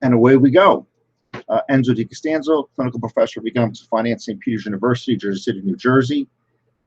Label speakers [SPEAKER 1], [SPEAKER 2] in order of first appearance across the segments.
[SPEAKER 1] And away we go. Enzo DiCostanzo, clinical professor of economics and finance, St. Peter's University, Jersey City, New Jersey.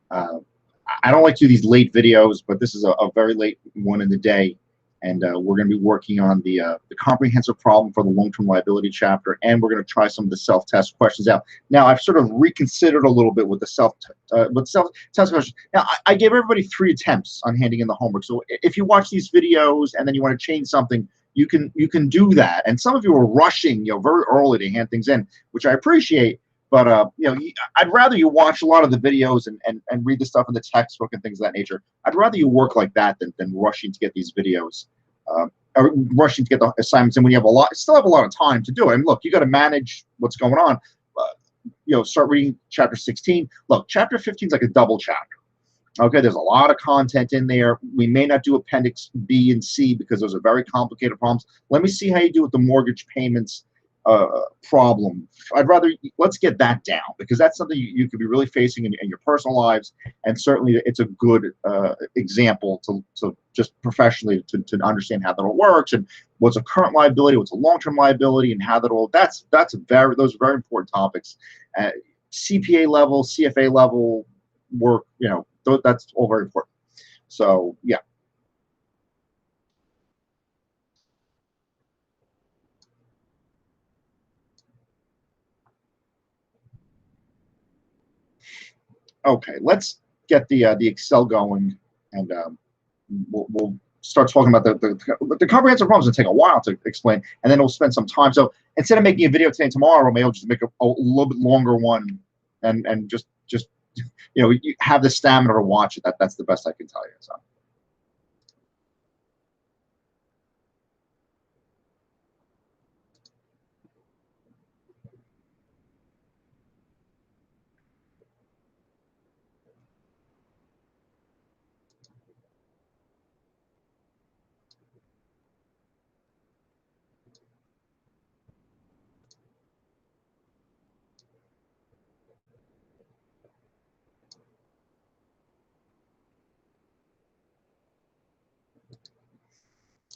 [SPEAKER 1] I don't like to do these late videos, but this is a very late one in the day. And we're going to be working on the comprehensive problem for the long-term liability chapter, and we're going to try some of the self-test questions out. Now, I've sort of reconsidered a little bit with the self-test questions. Now, I gave everybody 3 attempts on handing in the homework. So if you watch these videos and then you want to change something, you can do that. And some of you are rushing, very early to hand things in, which I appreciate. But I'd rather you watch a lot of the videos and read the stuff in the textbook and things of that nature. I'd rather you work like that than rushing to get these videos, or rushing to get the assignments in when you have still have a lot of time to do it. And look, you got to manage what's going on. Start reading chapter 16. Look, chapter 15 is like a double chapter. Okay, there's a lot of content in there. We may not do appendix B and C because those are very complicated problems. Let me see how you do with the mortgage payments problem. Let's get that down, because that's something you could be really facing in your personal lives, and certainly it's a good example to just professionally to understand how that all works, and what's a current liability, what's a long-term liability, and how that all those are very important topics. CPA level, CFA level work, that's all very important. So yeah. Okay, let's get the Excel going, and we'll start talking about the comprehensive problems. Will take a while to explain, and then we'll spend some time. So instead of making a video today and tomorrow, maybe I'll just make a little bit longer one, and just you have the stamina to watch it. That's the best I can tell you. So.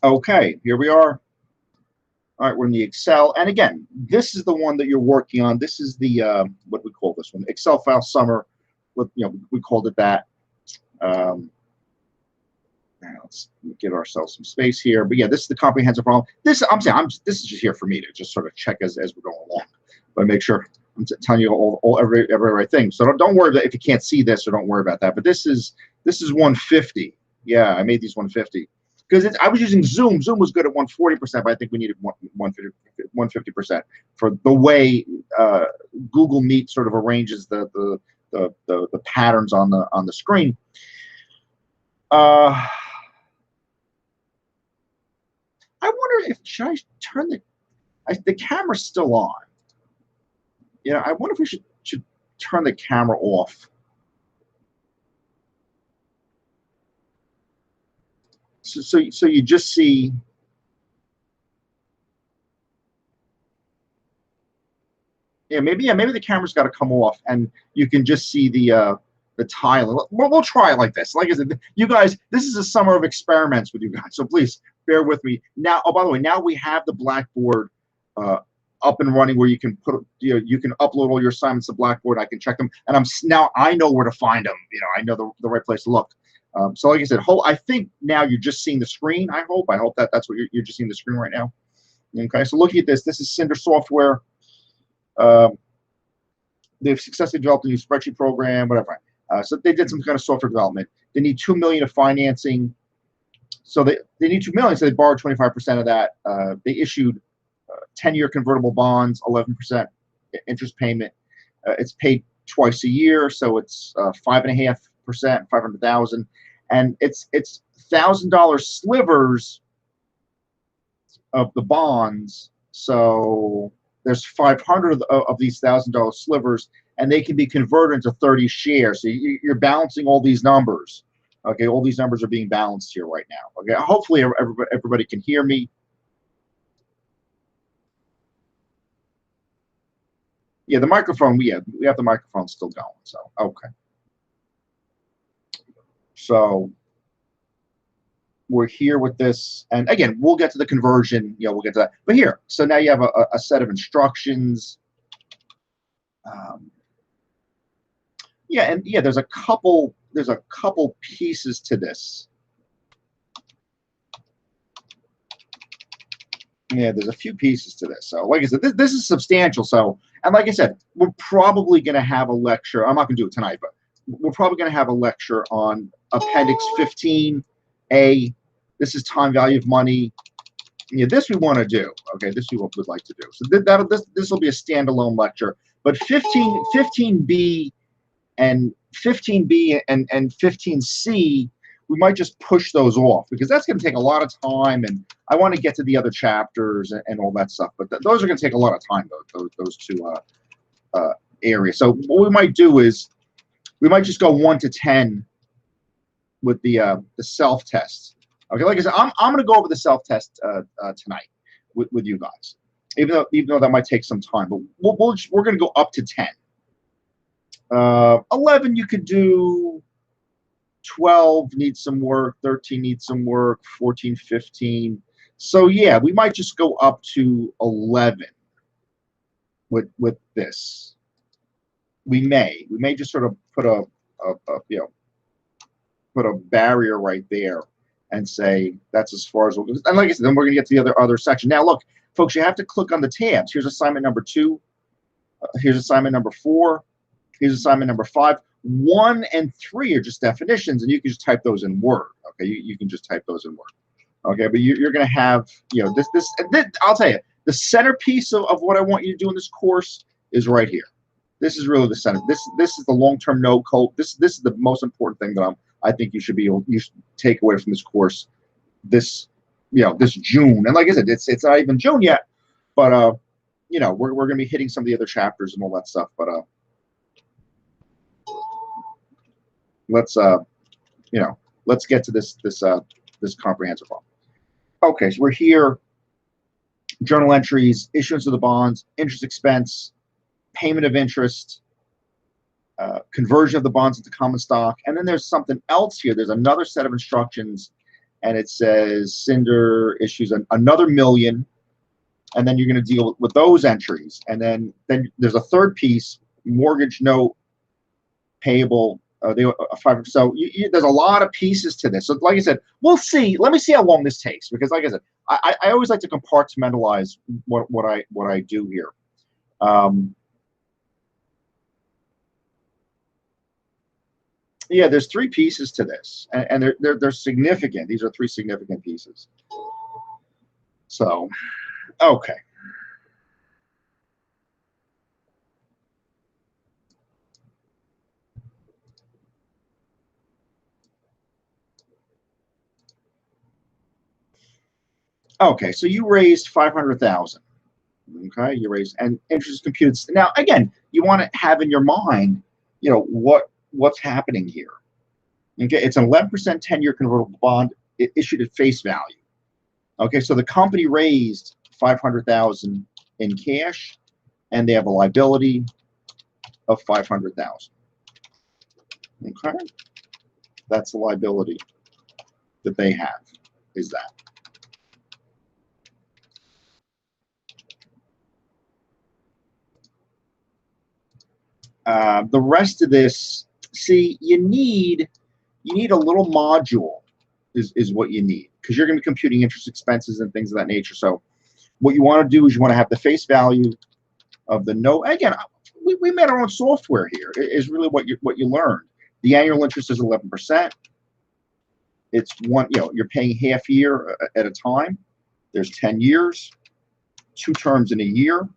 [SPEAKER 1] Okay, here we are. All right, we're in the Excel, and again, this is the one that you're working on. This is the what we call this one, Excel file summer. We called it that. Let's give ourselves some space here. But yeah, this is the comprehensive problem. This is just here for me to just sort of check as we're going along, but make sure I'm telling you every right thing. So don't worry if you can't see this, or don't worry about that. But this is 150. Yeah, I made these 150. Because I was using Zoom. Zoom was good at 140%, but I think we needed 150% for the way Google Meet sort of arranges the patterns on the screen. I wonder should I turn the camera's still on. I wonder if we should turn the camera off. So you just see. Maybe the camera's got to come off, and you can just see the tile. We'll try it like this. Like I said, you guys, this is a summer of experiments with you guys, so please bear with me. Now, oh, by the way, now we have the Blackboard up and running, where you can you can upload all your assignments to Blackboard. I can check them, and now I know where to find them. I know the right place to look. So like I said, I think now you're just seeing the screen. I hope that's what you're just seeing the screen right now. Okay, so looking at this is Cinder software. They've successfully developed a new spreadsheet program, whatever. So they did some kind of software development. They need $2 million of financing. So they need $2 million, so they borrowed 25% of that. They issued 10-year convertible bonds, 11% interest payment. It's paid twice a year, so it's 5.5%, 500,000. And it's $1,000 slivers of the bonds. So there's 500 of these $1,000 slivers, and they can be converted into 30 shares. So you're balancing all these numbers. Okay, all these numbers are being balanced here right now. Okay, hopefully everybody can hear me. Yeah, the microphone. We have the microphone still going. So okay. So we're here with this, and again, we'll get to the conversion. We'll get to that. But here, so now you have a set of instructions. Yeah, and yeah, there's a couple pieces to this. Yeah, there's a few pieces to this. So, like I said, this is substantial. So, and like I said, we're probably going to have a lecture. I'm not going to do it tonight, but we're probably going to have a lecture on Appendix 15A. This is time value of money. Yeah, this we want to do. Okay, this we would like to do. So this will be a standalone lecture. But 15B and 15B and 15C, we might just push those off because that's going to take a lot of time, and I want to get to the other chapters and all that stuff. But those are going to take a lot of time, those two areas. So what we might do is we might just go 1 to 10 with the self-test. Okay, like I said, I'm going to go over the self-test tonight with you guys, even though that might take some time. But we're going to go up to 10. 11 you could do. 12 needs some work. 13 needs some work. 14, 15. So yeah, we might just go up to 11 with this. We may just sort of put a put a barrier right there and say that's as far as we'll go. And like I said, then we're going to get to the other section. Now, look, folks, you have to click on the tabs. Here's assignment number 2. Here's assignment number 4. Here's assignment number 5. 1 and 3 are just definitions, and you can just type those in Word. Okay, you can just type those in Word. Okay, but you're going to have, this. I'll tell you, the centerpiece of what I want you to do in this course is right here. This is really the center. This is the long-term no code. This is the most important thing that I think you should take away from this course this June. And like I said, it's not even June yet, but we're going to be hitting some of the other chapters and all that stuff. But let's get to this comprehensive problem. Okay, so we're here. Journal entries, issuance of the bonds, interest expense, payment of interest, conversion of the bonds into common stock, and then there's something else here. There's another set of instructions, and it says Cinder issues another $1 million, and then you're going to deal with those entries. And then there's a third piece: mortgage note, payable. So there's a lot of pieces to this. So like I said, we'll see. Let me see how long this takes, because like I said, I always like to compartmentalize what I do here. Yeah, there's 3 pieces to this, and they're significant. These are 3 significant pieces. So, okay. Okay, so you raised $500,000. Okay, you raised, and interest is computed. Now, again, you want to have in your mind, what's happening here. Okay, it's an 11% 10-year convertible bond issued at face value. Okay, so the company raised $500,000 in cash, and they have a liability of $500,000. Okay, that's the liability that they have. Is that? The rest of this, see, you need a little module is what you need, because you're going to be computing interest expenses and things of that nature. So what you want to do is you want to have the face value of the note. Again, we made our own software here. It is really what you learned. The annual interest is 11%. It's you're paying half year at a time. There's 10 years, 2 terms in a year.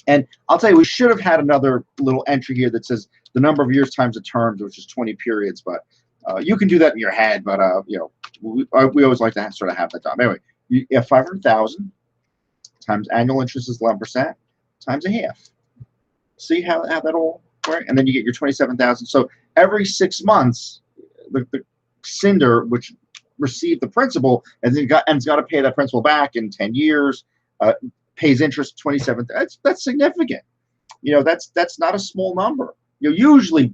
[SPEAKER 1] And I'll tell you, we should have had another little entry here that says the number of years times the terms, which is 20 periods. But you can do that in your head. But we always like to sort of have that done. Anyway, you have 500,000 times annual interest is 11% times a half. See how that all right? And then you get your 27,000. So every 6 months, the Cinder, which received the principal, and then got to pay that principal back in 10 years. Pays interest 27. That's significant. That's not a small number. Usually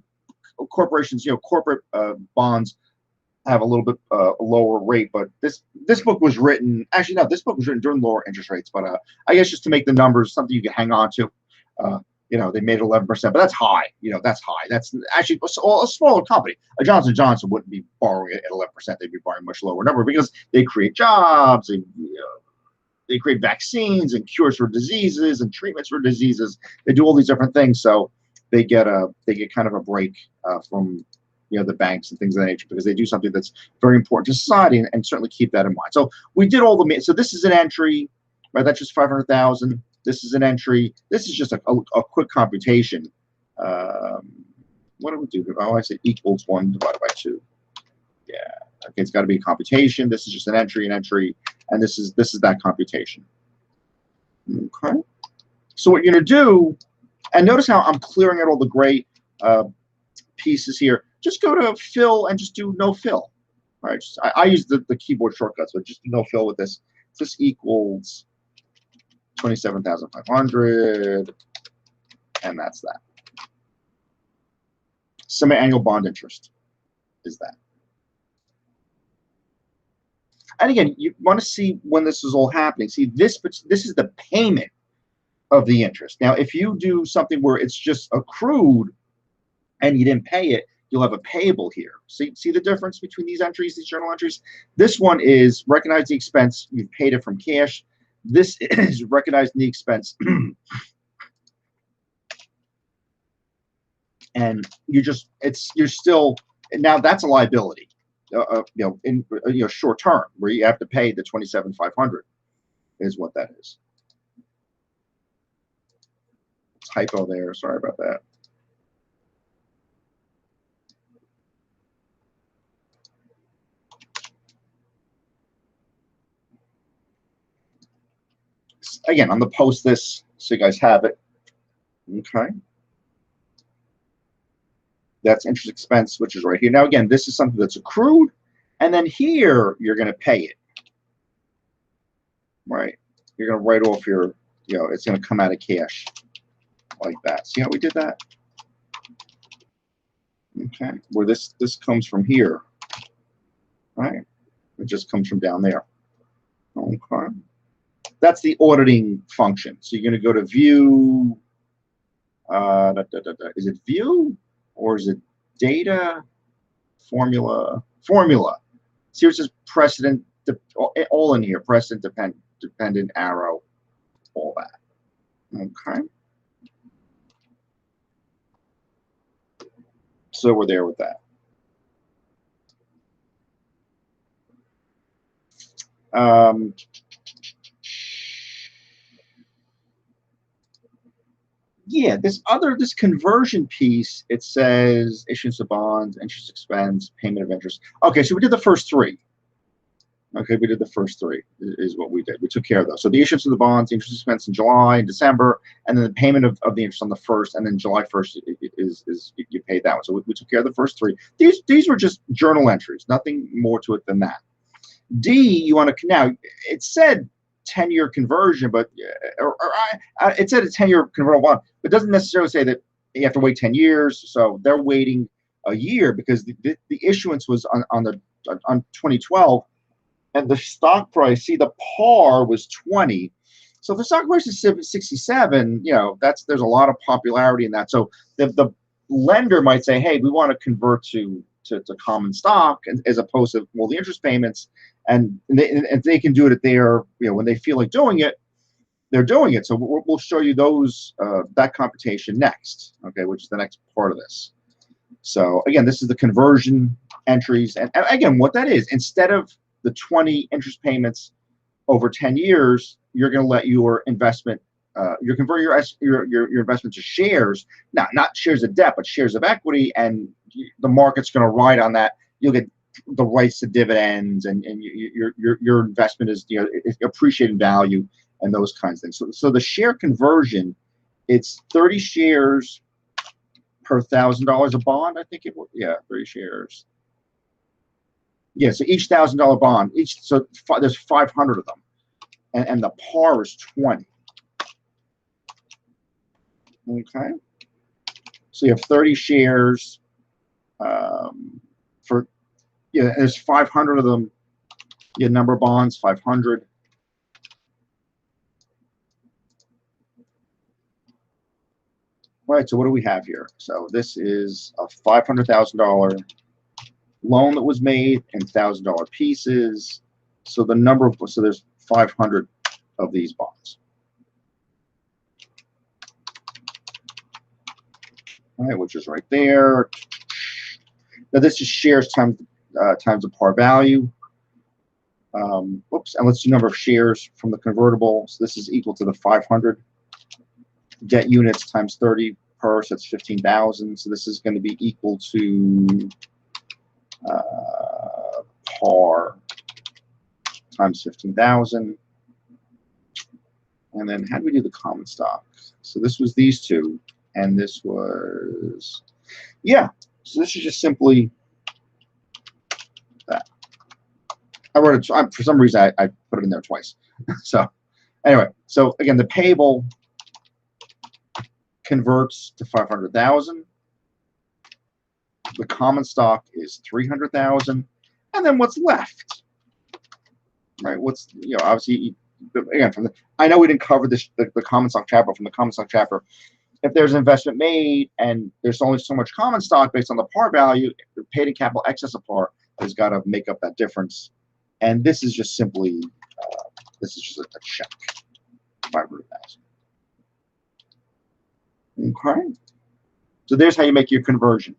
[SPEAKER 1] corporations, corporate bonds have a little bit lower rate, but this book was written, actually no, this book was written during lower interest rates, but I guess just to make the numbers something you can hang on to. They made 11%, but that's high. That's high. That's actually a smaller company. A Johnson & Johnson wouldn't be borrowing at 11%. They'd be borrowing a much lower number because they create jobs, and they create vaccines and cures for diseases and treatments for diseases. They do all these different things, so they get kind of a break from the banks and things of that nature, because they do something that's very important to society, and certainly keep that in mind. So we did all the, so this is an entry, right? That's just 500,000. This is an entry. This is just a quick computation. What do we do? Oh, I said equals 1 divided by 2. Yeah. Okay, it's got to be a computation. This is just an entry, and this is that computation. Okay. So what you're going to do, and notice how I'm clearing out all the gray pieces here. Just go to fill and just do no fill. All right. I use the keyboard shortcut, so just no fill with this. This equals 27,500, and that's that. Semi-annual bond interest is that. And again, you want to see when this is all happening. See, this is the payment of the interest. Now, if you do something where it's just accrued and you didn't pay it, you'll have a payable here. See the difference between these entries, these journal entries? This one is recognize the expense, you've paid it from cash. This is recognizing the expense, and you're still, now that's a liability, in short term, where you have to pay the 27,500 is what that is. Typo there, sorry about that. Again, I'm going to post this so you guys have it. Okay. That's interest expense, which is right here. Now, again, this is something that's accrued, and then here you're going to pay it. Right? You're going to write off your, it's going to come out of cash like that. See how we did that? Okay. Where this comes from here. Right? It just comes from down there. Okay. That's the auditing function. So you're going to go to view. Is it view or is it data? Formula. See, it says precedent, all in here. Precedent, dependent, arrow, all that. Okay. So we're there with that. Yeah, this conversion piece, it says issuance of bonds, interest expense, payment of interest. Okay, so we did the first three. Okay, we did the first three is what we did. We took care of those. So the issuance of the bonds, the interest expense in July and December, and then the payment of the interest on the 1st, and then July 1st is you paid that one. So we took care of the first three. These were just journal entries, nothing more to it than that. D, you want to, now it said 10-year conversion, but it said a 10-year convertible bond, but it doesn't necessarily say that you have to wait 10 years. So they're waiting a year because the issuance was on 2012, and the stock price, see, the par was 20. So if the stock price is 67, there's a lot of popularity in that. So the lender might say, hey, we want to convert to common stock, as opposed to, well, the interest payments, and they can do it at their, when they feel like doing it, they're doing it. So we'll show you those, that computation next, okay, which is the next part of this. So again, this is the conversion entries, and again, what that is, instead of the 20 interest payments over 10 years, you're going to let your investment, you convert your investment to shares, not shares of debt, but shares of equity, and the market's going to ride on that. You'll get the rights to dividends, and your investment is appreciated value and those kinds of things. So the share conversion, it's 30 shares per $1,000 a bond. I think it was, 30 shares. Yeah, so each $1,000 bond, so there's 500 of them, and the par is 20. Okay, so you have 30 shares for Yeah, there's 500 of them. Yeah, number of bonds, 500. Right, so what do we have here? So this is a $500,000 loan that was made in $1,000 pieces. So the number of, so there's 500 of these bonds. All right, which is right there. Now this is shares times the par value. Oops, and let's do number of shares from the convertible. So this is equal to the 500 debt units times 30 per, so that's 15,000. So this is going to be equal to par times 15,000. And then how do we do the common stock? So this was these two, and this was, yeah. So this is just simply that. I wrote it, for some reason I put it in there twice. So anyway, so again, the payable converts to 500,000. The common stock is 300,000, and then what's left, right? What's, you know, obviously, again, from the, I know we didn't cover this the common stock chapter. From the common stock chapter, if there's an investment made and there's only so much common stock based on the par value, the paid in capital excess of par has got to make up that difference. And this is just simply, this is just a check, 500,000. Okay, so there's how you make your conversion.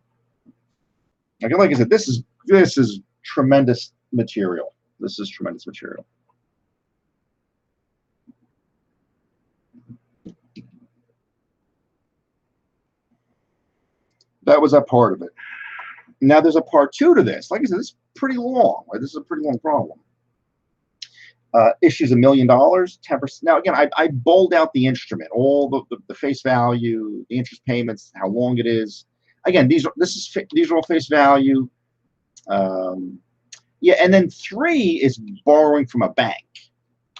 [SPEAKER 1] Like I said, this is tremendous material. This is tremendous material. That was a part of it. Now there's a part two to this. Like I said, this is pretty long. Right? This is a pretty long problem. Issues $1 million, 10%. Now again, I bold out the instrument, all the face value, the interest payments, how long it is. Again, these are all face value. Yeah, and then 3 is borrowing from a bank.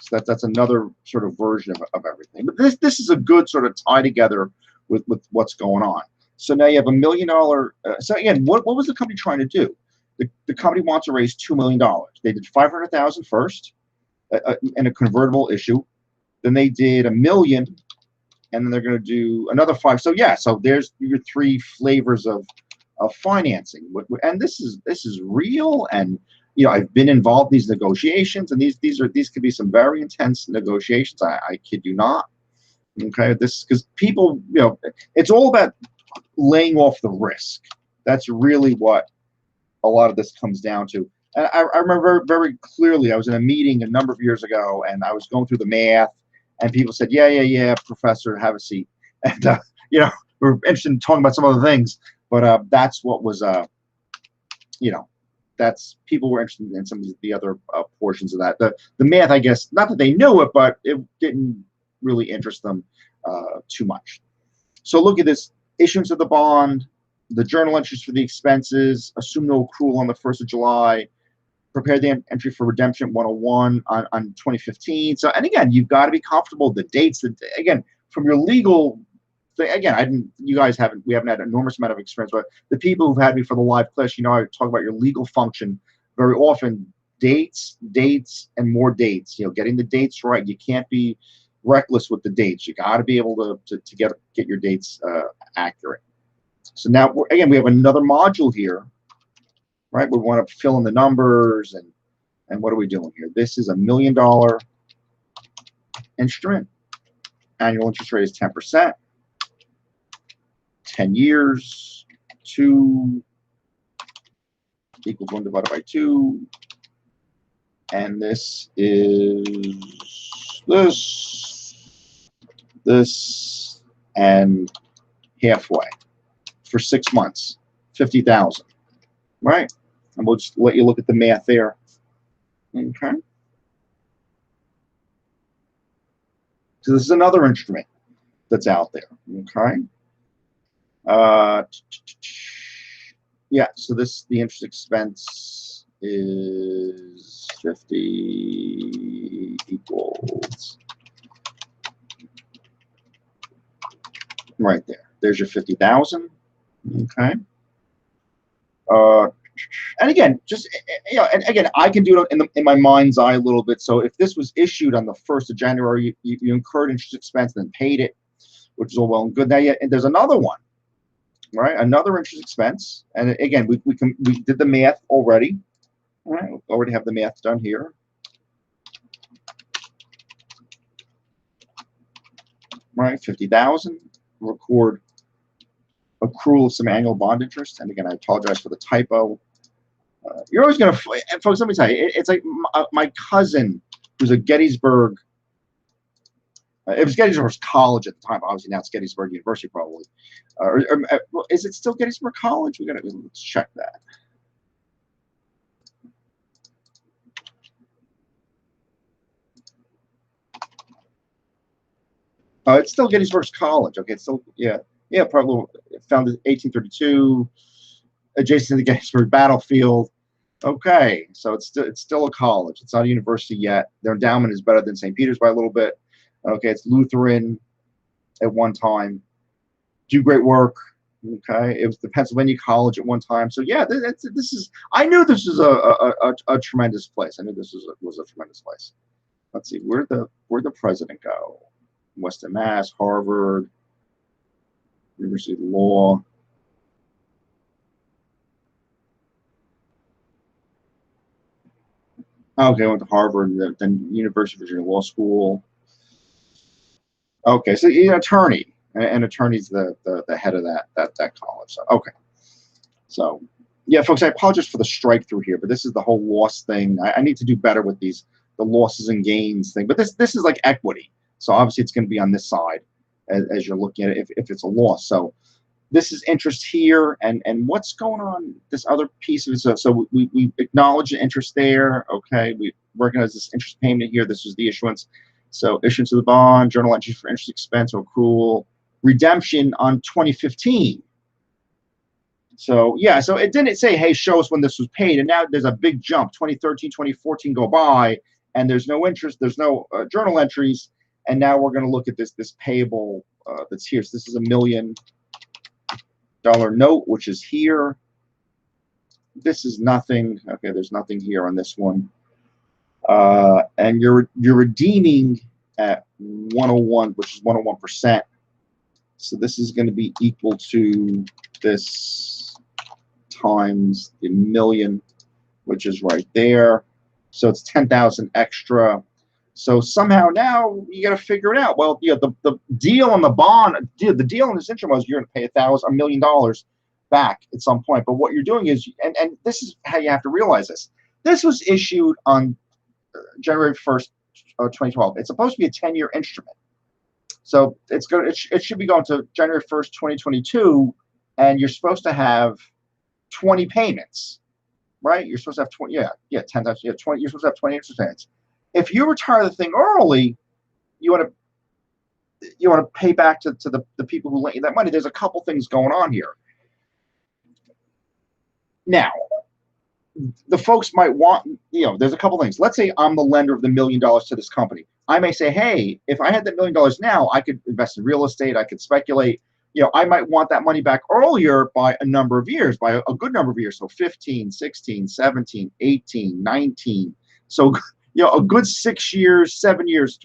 [SPEAKER 1] So that's another sort of version of everything. But this is a good sort of tie together with what's going on. So now you have $1 million. So again, what was the company trying to do? The company wants to raise $2 million. They did 500,000 first in a convertible issue. Then they did $1 million, and then they're going to do another 5. So yeah, so there's your 3 flavors of financing. And this is real. And you know, I've been involved in these negotiations, and these could be some very intense negotiations. I kid you not. Okay, this because people, you know, it's all about laying off the risk. That's really what a lot of this comes down to. And I remember very clearly, I was in a meeting a number of years ago, and I was going through the math, and people said, yeah, professor, have a seat. And, you know, we're interested in talking about some other things, but that's what was, you know, that's, people were interested in some of the other portions of that. The math, I guess, not that they knew it, but it didn't really interest them too much. So look at this: issuance of the bond, the journal entries for the expenses, assume no accrual on the 1st of July, prepare the entry for redemption 101 on 2015. So, and again, you've got to be comfortable with the dates. That, again, from your legal thing, again, we haven't had an enormous amount of experience, but the people who've had me for the live class, you know, I talk about your legal function very often. Dates, and more dates. You know, getting the dates right. You can't be reckless with the dates. You got to be able to get your dates accurate. So now, again, we have another module here, right? We want to fill in the numbers, and what are we doing here? This is $1 million instrument. Annual interest rate is 10%. 10 years, 2 equals 1 divided by 2. And this is this, and halfway for 6 months, 50,000, right? And we'll just let you look at the math there. Okay. So this is another instrument that's out there. Okay. Yeah. So the interest expense is 50 equals right there. There's your 50,000. Okay. And again, just, and again, I can do it in my mind's eye a little bit. So if this was issued on the 1st of January, you incurred interest expense and then paid it, which is all well and good. Now, and there's another one, right? Another interest expense. And again, we did the math already. All right, we already have the math done here. Right, 50,000. Record accrual of some annual bond interest. And again, I apologize for the typo. You're always going to, folks, let me tell you, it's like my cousin who's a Gettysburg, it was Gettysburg College at the time. Obviously, now it's Gettysburg University, probably. Is it still Gettysburg College? Let's check that. It's still Gettysburg College. Okay, it's still, yeah, probably founded in 1832, adjacent to the Gettysburg battlefield. Okay, so it's still a college. It's not a university yet. Their endowment is better than St. Peter's by a little bit. Okay, it's Lutheran at one time. Do great work. Okay, it was the Pennsylvania College at one time. So yeah, this is. I knew this was a tremendous place. I knew this was a tremendous place. Let's see, where'd the president go? Western Mass, Harvard, University of Law. Okay, I went to Harvard, then University of Virginia Law School. Okay, so you're an attorney, and attorney's the head of that college. So, okay, so yeah, folks, I apologize for the strike through here, but this is the whole loss thing. I need to do better with the losses and gains thing. But this is like equity, so obviously it's going to be on this side as you're looking at it if it's a loss. So this is interest here, and what's going on this other piece of it. So we acknowledge the interest there. Okay, we recognize this interest payment here. This was the issuance. So issuance of the bond, journal entries for interest expense or accrual, redemption on 2015. So yeah, so it didn't say, hey, show us when this was paid, and now there's a big jump. 2013, 2014 go by, and there's no interest, there's no journal entries, and now we're going to look at this payable that's here. So this is $1 million note, which is here. This is nothing. Okay, there's nothing here on this one. And you're redeeming at 101, which is 101%. So this is going to be equal to this times the million, which is right there. So it's 10,000 extra. So somehow now you got to figure it out. Well, yeah, the deal on the bond, the deal on this instrument was you're going to pay $1 million back at some point. But what you're doing is, and this is how you have to realize this. This was issued on January 1st, 2012. It's supposed to be a 10-year instrument. So it should be going to January 1st, 2022, and you're supposed to have 20 payments, right? You're supposed to have 20, 10 times, 20, you're supposed to have 20 interest payments. If you retire the thing early, you want to pay back to the people who lent you that money. There's a couple things going on here. Now, the folks might want, there's a couple things. Let's say I'm the lender of the $1 million to this company. I may say, hey, if I had that $1 million now, I could invest in real estate, I could speculate. I might want that money back earlier by a number of years, by a good number of years. So 15, 16, 17, 18, 19. So, a good 6 years, 7 years,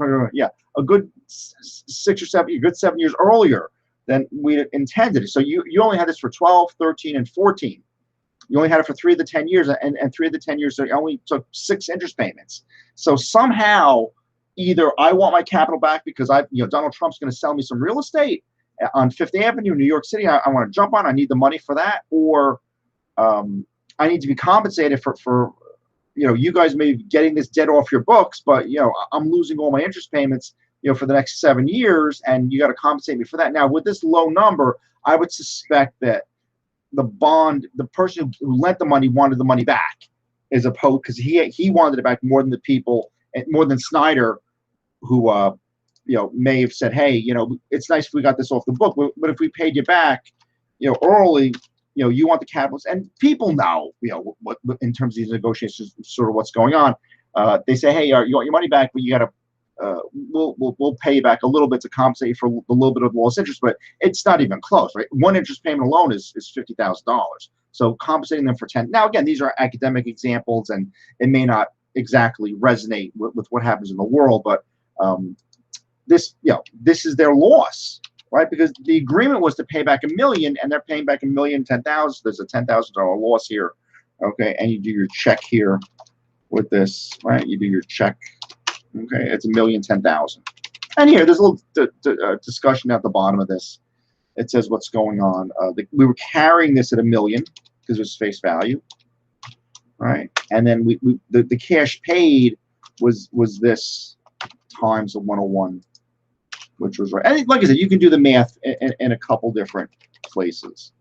[SPEAKER 1] a good 6 or 7, a good 7 years earlier than we intended. So you only had this for 12, 13, and 14. You only had it for 3 of the 10 years, and 3 of the 10 years, so you only took 6 interest payments. So somehow, either I want my capital back because Donald Trump's going to sell me some real estate on Fifth Avenue, New York City. I want to jump on. I need the money for that, or I need to be compensated for you guys may be getting this debt off your books, but I'm losing all my interest payments for the next 7 years, and you got to compensate me for that. Now with this low number, I would suspect that the person who lent the money wanted the money back, as opposed, because he wanted it back more than the people, more than Snyder, who may have said, hey, it's nice if we got this off the book, but if we paid you back early, you want the capitals. And people know what in terms of these negotiations, sort of what's going on. They say, hey, you want your money back, but you got to we'll pay you back a little bit to compensate you for a little bit of lost interest, but it's not even close, right? One interest payment alone is $50,000. So compensating them for 10. Now, again, these are academic examples, and it may not exactly resonate with what happens in the world, but this is their loss, right? Because the agreement was to pay back $1 million, and they're paying back $1 million, 10,000. There's a $10,000 loss here, okay? And you do your check here with this, right? You do your check, okay? It's $1 million, 10,000. And here, there's a little discussion at the bottom of this. It says what's going on. We were carrying this at $1 million because it was face value, right? And then the cash paid was this times the 101, which was right. And like I said, you can do the math in a couple different places.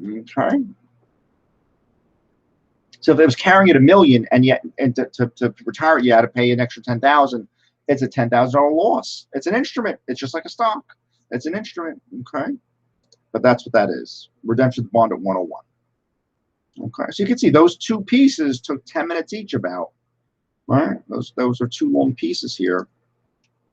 [SPEAKER 1] Okay. So if it was carrying at $1 million, and to retire it, you had to pay an extra 10,000. It's a $10,000 loss. It's an instrument. It's just like a stock. It's an instrument. Okay. But that's what that is. Redemption of the bond at 101. Okay. So you can see those two pieces took 10 minutes each about. Right. Those are two long pieces here.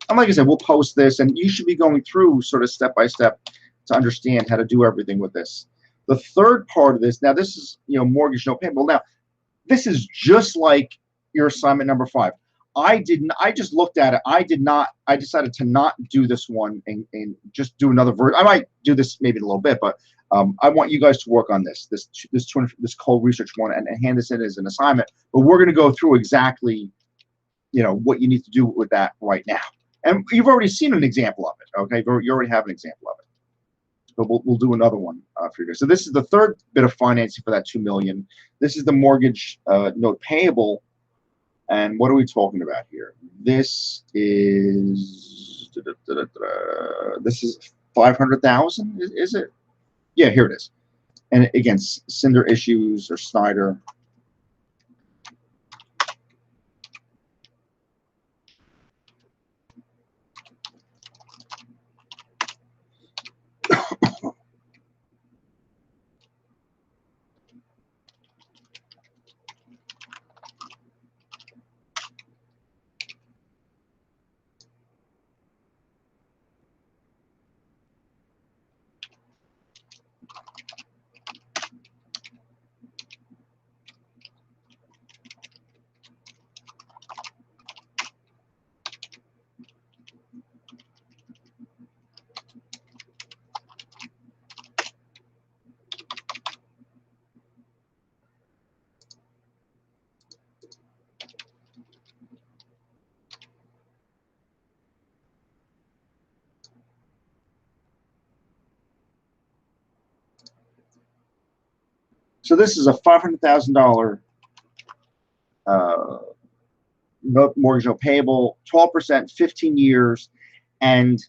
[SPEAKER 1] And like I said, we'll post this, and you should be going through sort of step by step to understand how to do everything with this. The third part of this, now this is, mortgage no payable. Now, this is just like your assignment number 5. I just looked at it. I decided to not do this one and just do another version. I might do this maybe in a little bit, but I want you guys to work on this cold research one and hand this in as an assignment. But we're going to go through exactly, what you need to do with that right now. And you've already seen an example of it. Okay, you already have an example of it. But we'll do another one for you guys. So this is the third bit of financing for that $2 million. This is the mortgage note payable. And what are we talking about here? This is this is 500,000. Is it? Yeah, here it is. And again, Cinder issues or Snyder. So this is a $500,000 mortgage note payable, 12%, 15 years, and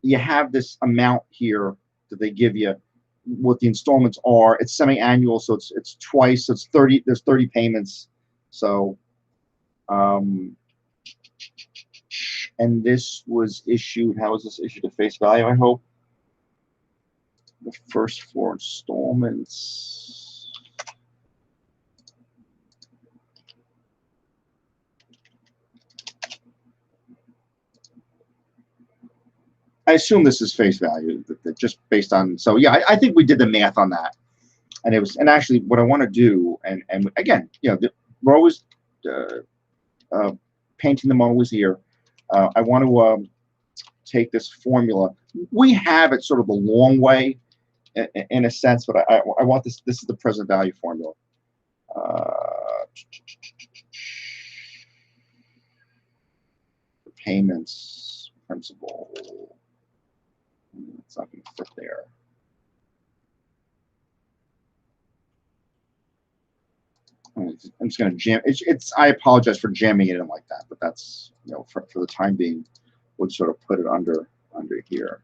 [SPEAKER 1] you have this amount here that they give you. What the installments are, it's semi-annual, so it's twice. So it's 30. There's 30 payments. So, and this was issued. How was this issued at face value? I hope the first 4 installments. I assume this is face value, just based on. So yeah, I think we did the math on that, and it was. And actually, what I want to do, and again, we're always painting the Mona Lisa here. I want to take this formula. We have it sort of the long way, in a sense, but I want this. This is the present value formula. Payments, principal. It's not going to fit there. I'm just going to jam. I apologize for jamming it in like that, but that's for the time being, we'll sort of put it under here.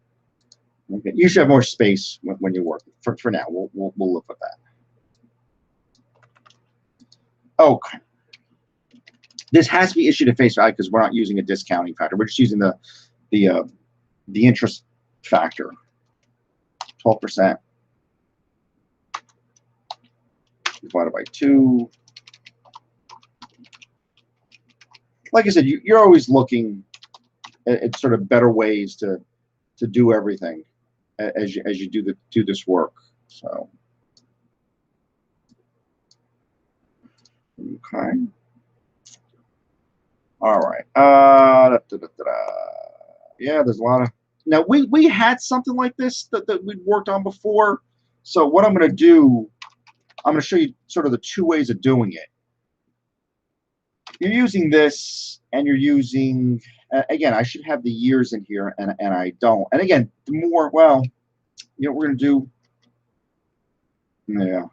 [SPEAKER 1] Okay. You should have more space when you work. For now, we'll live with that. Okay. This has to be issued at face value because we're not using a discounting factor. We're just using the interest factor. 12% divided by 2. Like I said, you're always looking at sort of better ways to to do everything as you do this work. So okay. All right. Yeah, there's a lot of. Now we had something like this that we'd worked on before. So what I'm going to do, I'm going to show you sort of the two ways of doing it. You're using this, and you're using, again, I should have the years in here, and I don't. And again, the more, well, you know what we're going to do? Yeah.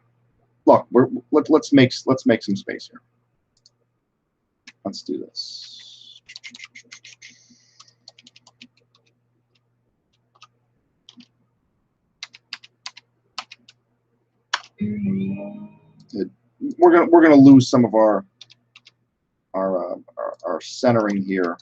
[SPEAKER 1] Look, let's make some space here. Let's do this. We're gonna lose some of our centering here.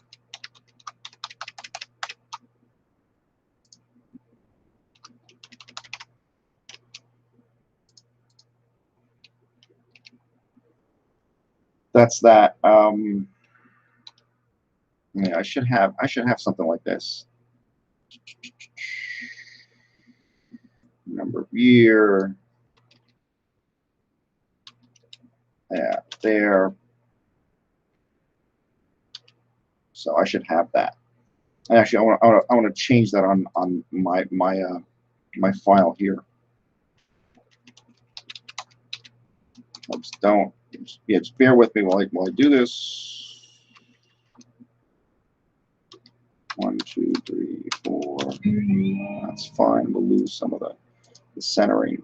[SPEAKER 1] That's that. Yeah, I should have something like this. Number of year. Yeah, there. So I should have that. And actually, I want to change that on my file here. Oops, don't. Yeah, just bear with me while I do this. 1, 2, 3, 4. That's fine. We'll lose some of the centering.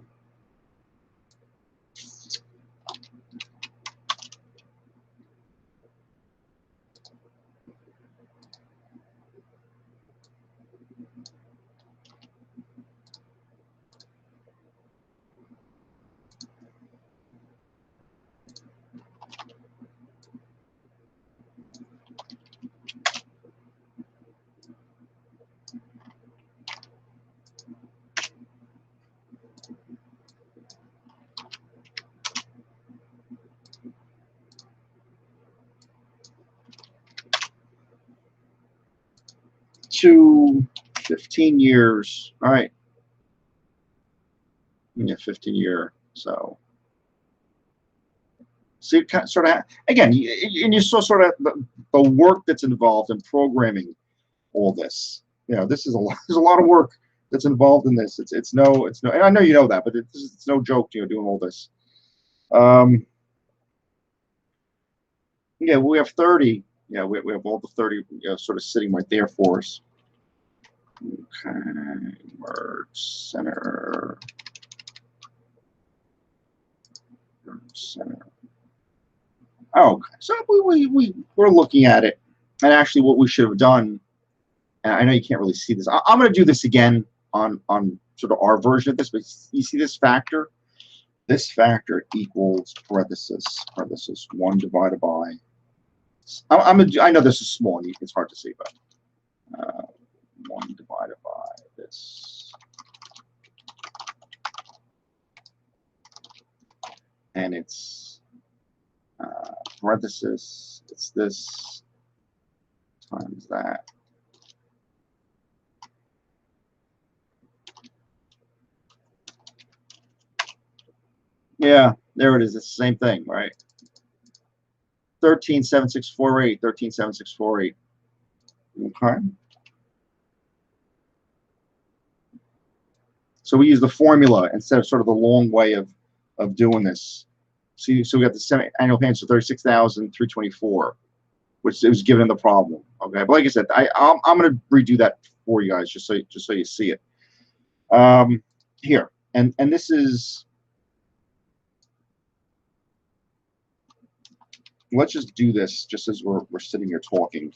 [SPEAKER 1] To 15 years. All right. Yeah, 15-year. So see, it kind of, sort of, again, and you saw sort of the work that's involved in programming all this. You know, this is a lot. There's a lot of work that's involved in this. It's no. And I know you know that, but it's no joke. You know, doing all this. Yeah, we have 30. Yeah, we have all the 30 sort of sitting right there for us. Okay, merge center. Center. Oh, okay. So we're looking at it, and actually, what we should have done. And I know you can't really see this. I'm going to do this again on sort of our version of this, but you see this factor. This factor equals parenthesis 1 divided by. I know this is small. It's hard to see, but 1 divided by this. And it's parenthesis, it's this times that. Yeah, there it is. It's the same thing, right? 137648, 137648. Okay. So we use the formula instead of sort of the long way of doing this. So we got the semi-annual payments of 36,324, which it was given in the problem. Okay, but like I said, I'm going to redo that for you guys just so you see it. Here, and this is. Let's just do this just as we're sitting here talking.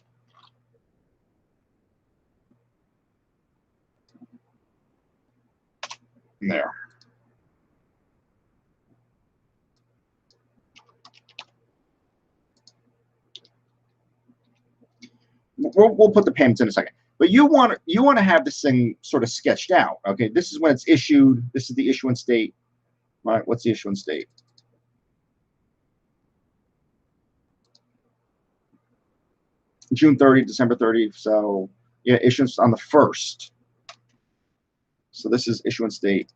[SPEAKER 1] There. We'll put the payments in a second. But you want to have this thing sort of sketched out. Okay, this is when it's issued. This is the issuance date. All right, what's the issuance date? June 30, December 30. So yeah, issuance on the 1st. So this is issuance date.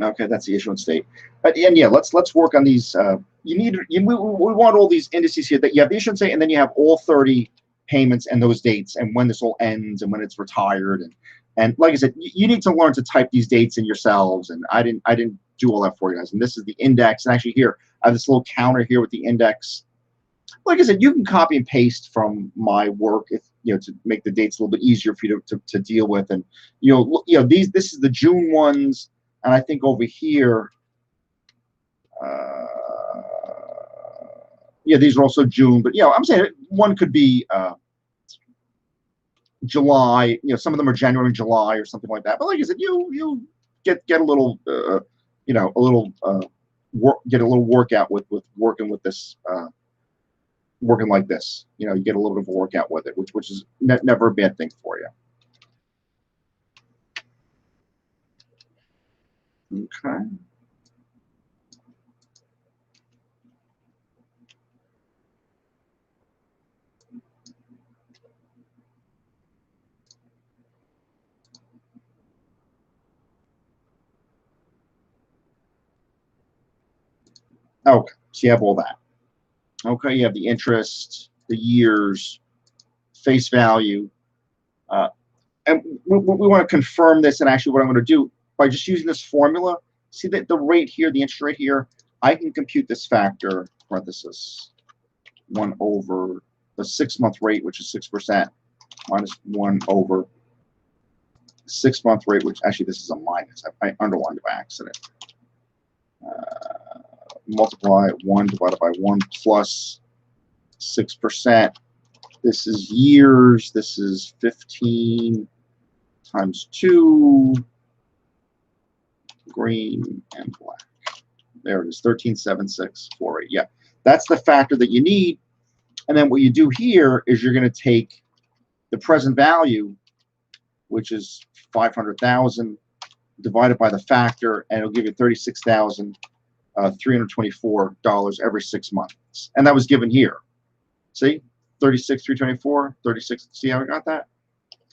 [SPEAKER 1] Okay, that's the issuance date. And yeah, let's work on these. We want all these indices here that you have the issuance date, and then you have all 30 payments and those dates, and when this all ends, and when it's retired, and like I said, you need to learn to type these dates in yourselves. And I didn't do all that for you guys. And this is the index. And actually here I have this little counter here with the index. Like I said, you can copy and paste from my work if to make the dates a little bit easier for you to deal with. And this is the June ones. And I think over here, these are also June. But I'm saying one could be July. Some of them are January and July or something like that. But like I said, you get a little get a little workout with working with this, working like this. You get a little bit of a workout with it, which is never a bad thing for you. Okay. Okay, so you have all that. Okay, you have the interest, the years, face value, and we want to confirm this. And actually, what I'm going to do by just using this formula, see that the rate here, the interest rate here, I can compute this factor (parenthesis 1 over the 6-month rate, which is 6%, minus 1 over 6-month rate, which actually this is a minus. I underlined it by accident. Multiply 1 divided by 1 plus 6%. This is years. This is 15 times 2, green and black. There it is, 13.7648. Yeah, that's the factor that you need. And then what you do here is you're going to take the present value, which is 500,000, divided by the factor, and it'll give you $36,324 every 6 months. And that was given here. See, 36,324, 36. See how I got that?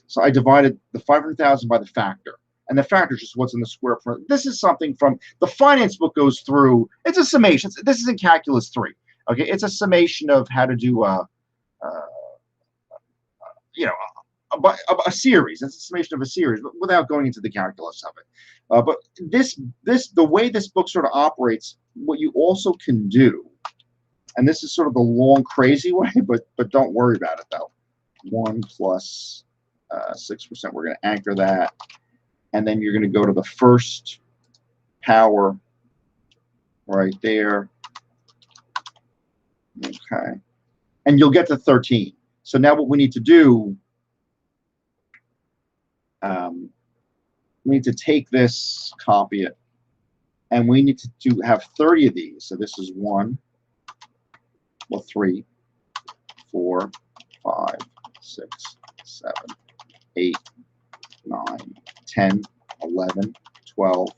[SPEAKER 1] So I divided the 500,000 by the factor, and the factor is just what's in the square front. This is something from the finance book goes through. It's a summation. This is in calculus 3. Okay, it's a summation of how to do a series. It's a summation of a series, but without going into the calculus of it. But the way this book sort of operates, what you also can do, and this is sort of the long, crazy way, but don't worry about it though. 1 plus 6%. We're going to anchor that, and then you're going to go to the first power right there. Okay, and you'll get to 13. So now what we need to do, we need to take this, copy it, and we need to have 30 of these. So this is 1, well, 3, 4, 5, 6, 7, 8, 9, 10, 11, 12,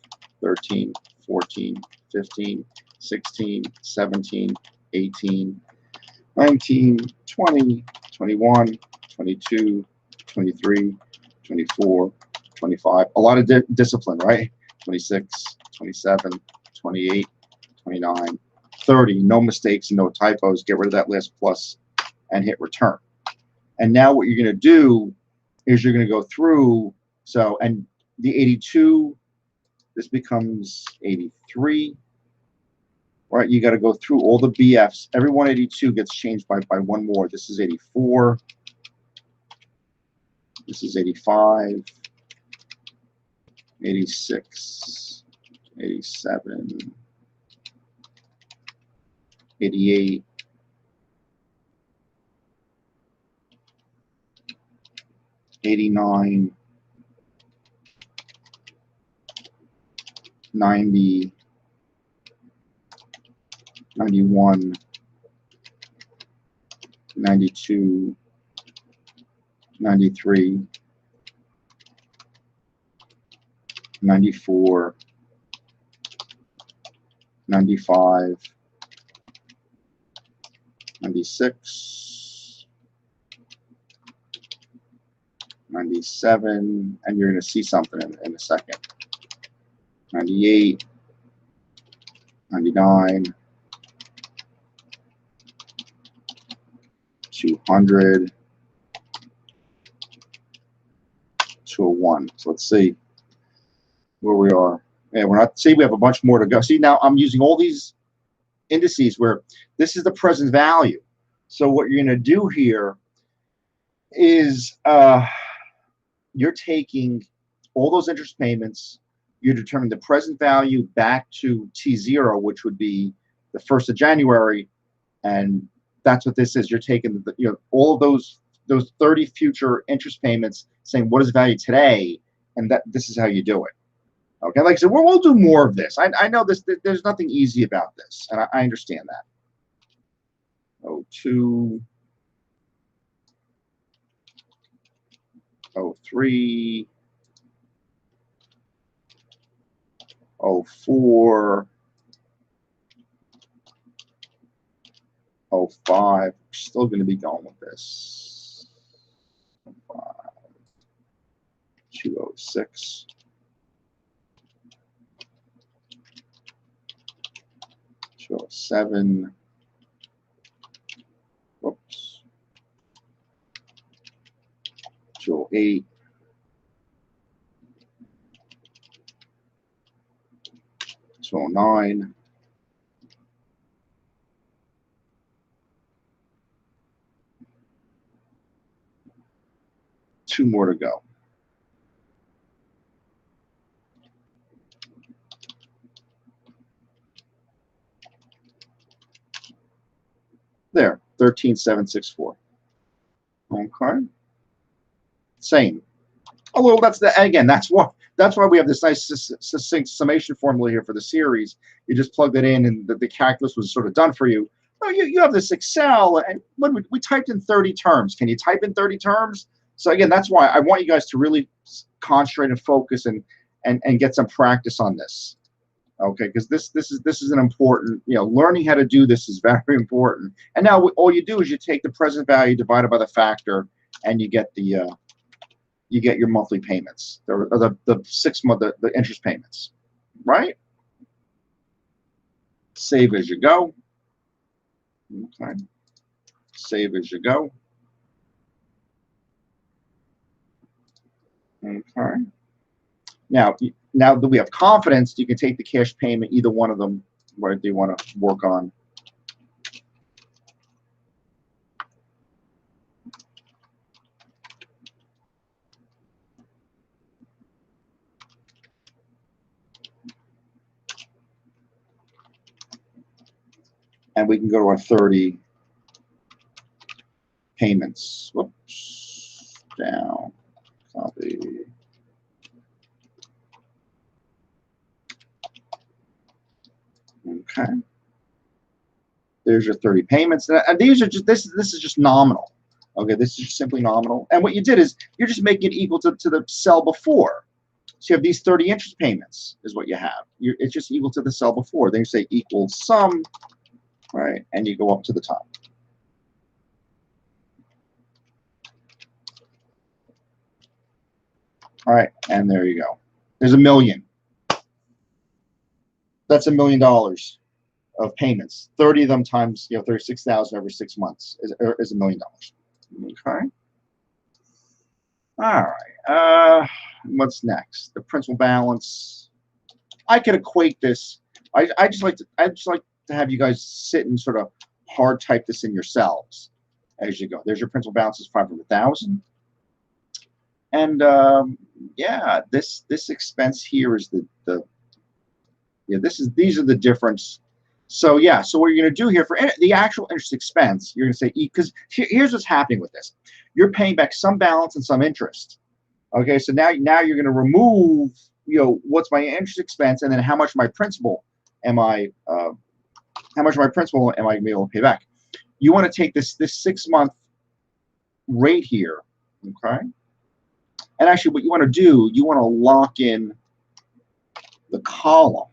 [SPEAKER 1] 13, 14, 15, 16, 17, 18, 19, 20, 21, 22, 23, 24, 25. A lot of discipline, right? 26, 27, 28, 29, 30. No mistakes, no typos. Get rid of that last plus and hit return. And now what you're going to do is you're going to go through. So, and the 82, this becomes 83. Right, you got to go through all the BFs. Every 182 gets changed by 1 more. This is 84. This is 85. 86. 87. 88. 89. 90. 91, 92, 93, 94, 95, 96, 97, and you're going to see something in a second. 98, 99, 200, 201. So let's see where we are. Yeah, we're not. See, we have a bunch more to go. See, now I'm using all these indices where this is the present value. So what you're going to do here is you're taking all those interest payments, you're determining the present value back to T0, which would be the 1st of January, and that's what this is. You're taking the, all of those 30 future interest payments, saying what is the value today, and that this is how you do it. Okay, like I said, we'll do more of this. I know this. There's nothing easy about this, and I understand that. 02, 03, 04, 05. Still going to be going with this. 05, 206. 207. Whoops. 208. 209. 2 more to go. There, 13,764. Okay. Same. A little. That's why we have this nice succinct summation formula here for the series. You just plugged it in, and the calculus was sort of done for you. Oh, you have this Excel, and when we typed in 30 terms. Can you type in 30 terms? So again, that's why I want you guys to really concentrate and focus and get some practice on this. Okay, because this is an important, learning how to do this is very important. And now all you do is you take the present value divided by the factor, and you get the you get your monthly payments, or the 6 month the interest payments, right? Save as you go. Okay, save as you go. Okay. Now that we have confidence, you can take the cash payment, either one of them, what do you want to work on? And we can go to our 30 payments. Whoops, down, copy. Okay. There's your 30 payments, and these are just this is just nominal. Okay, this is just simply nominal. And what you did is you're just making it equal to the cell before. So you have these 30 interest payments is what you have. It's just equal to the cell before. Then you say equals sum, right? And you go up to the top. All right, and there you go. There's $1 million. That's $1 million of payments. 30 of them times 36,000 over 6 months is $1 million. Okay. All right. What's next? The principal balance. I could equate this. I just like to have you guys sit and sort of hard type this in yourselves as you go. There's your principal balance is 500,000. And yeah, this expense here is these are the difference. So yeah, so what you're going to do here for the actual interest expense, you're going to say because here's what's happening with this. You're paying back some balance and some interest. Okay, so now you're going to remove what's my interest expense, and then how much of my principal am I going to be able to pay back. You want to take this 6 month rate here Okay. And actually, what you want to do, you want to lock in the column,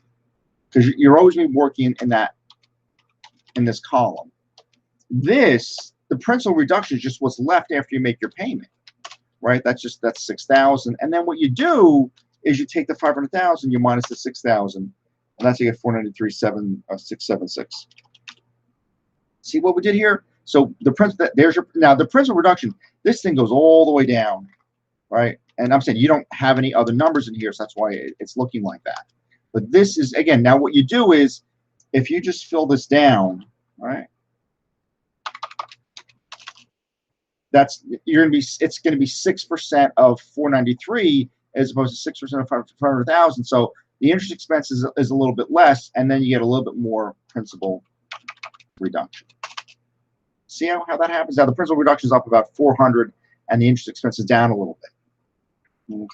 [SPEAKER 1] because you're always going to be working in this column. The principal reduction is just what's left after you make your payment, right? That's 6,000. And then what you do is you take the 500,000, you minus the 6,000, and that's you get 493,676. See what we did here? So the principal, now the principal reduction. This thing goes all the way down, right? And I'm saying you don't have any other numbers in here, so that's why it's looking like that. But this is, again, now what you do is, if you just fill this down, right? It's going to be 6% of 493 as opposed to 6% of 500,000. So the interest expense is a little bit less, and then you get a little bit more principal reduction. See how that happens? Now the principal reduction is up about 400, and the interest expense is down a little bit.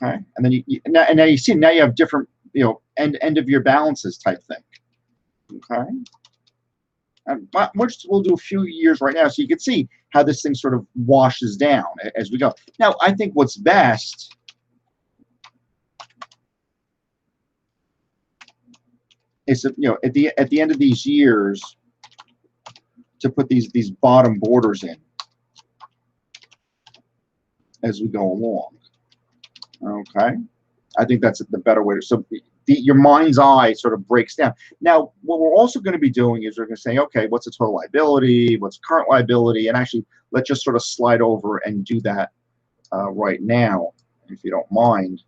[SPEAKER 1] Okay, and then now you see, now you have different, end of year balances type thing. Okay, and we'll do a few years right now, so you can see how this thing sort of washes down as we go. Now, I think what's best is that, at the end of these years, to put these bottom borders in as we go along. Okay, I think that's the better way to. So your mind's eye sort of breaks down. Now, what we're also going to be doing is we're going to say, okay, what's the total liability? What's current liability? And actually, let's just sort of slide over and do that right now, if you don't mind.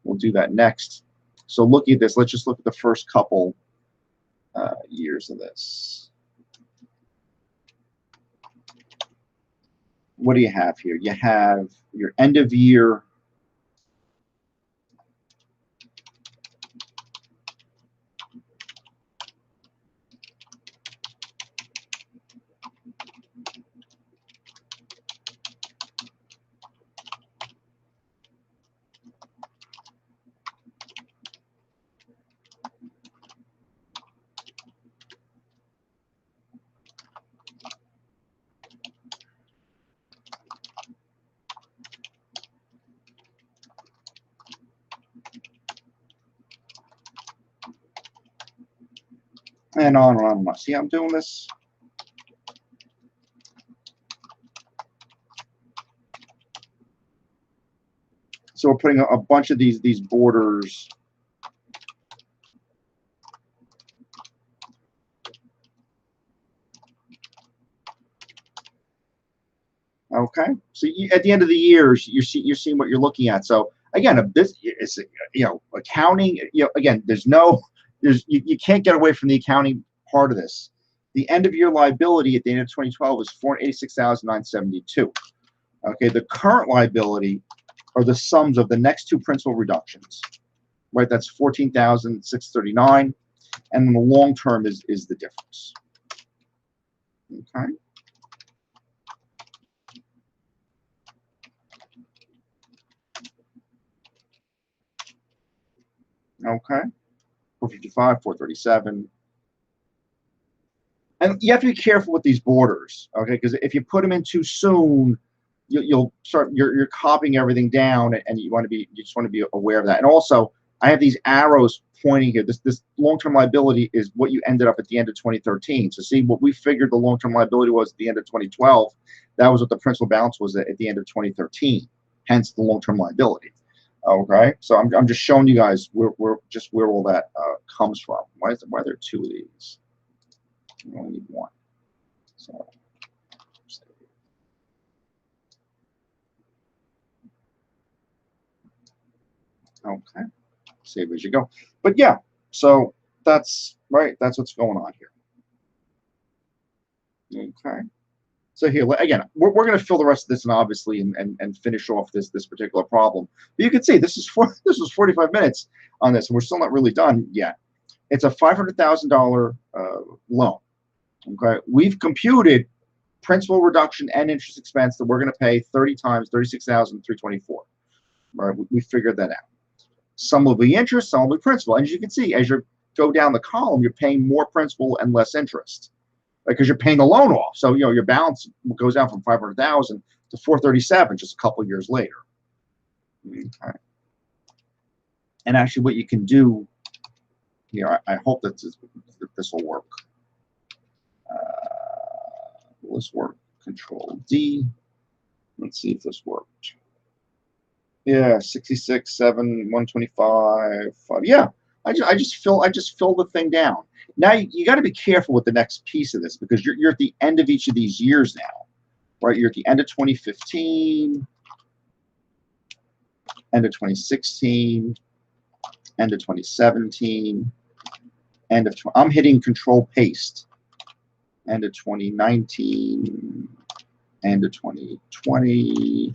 [SPEAKER 1] We'll do that next. So looking at this, let's just look at the first couple years of this. What do you have here? You have your end of year. And on and on and on. See how I'm doing this? So we're putting a bunch of these borders. Okay. So at the end of the year, you're seeing what you're looking at. So again, this is, accounting. Again, you can't get away from the accounting part of this. The end of year liability at the end of 2012 was 486,972. Okay. The current liability are the sums of the next two principal reductions, right? That's 14,639, and then the long term is the difference. Okay. Okay. 455, 437. And you have to be careful with these borders, okay? Because if you put them in too soon, you'll start you're copying everything down, and you just want to be aware of that. And also, I have these arrows pointing here. This long-term liability is what you ended up at the end of 2013. So see, what we figured the long-term liability was at the end of 2012, that was what the principal balance was at the end of 2013. Hence the long-term liability. Okay, so I'm just showing you guys where all that comes from. Why are there two of these? You only need one. So okay, save as you go. But yeah, so that's right. That's what's going on here. Okay. So here, again, we're going to fill the rest of this in, obviously, and finish off this particular problem. But you can see this was 45 minutes on this, and we're still not really done yet. It's a $500,000 loan. Okay, we've computed principal reduction and interest expense that we're going to pay 30 times 36,324. Right, we figured that out. Some will be interest, some will be principal. And as you can see, as you go down the column, you're paying more principal and less interest, because you're paying the loan off. So your balance goes down from 500,000 to 437 just a couple years later. Okay. And actually, what you can do here, I hope that this will work. Will this work? Control D. Let's see if this worked. Yeah, 66, 7, 125, 5. Yeah, I just fill the thing down. Now you got to be careful with the next piece of this, because you're at the end of each of these years now, right? You're at the end of 2015, end of 2016, end of 2017, end of I'm hitting Control Paste. End of 2019, end of 2020.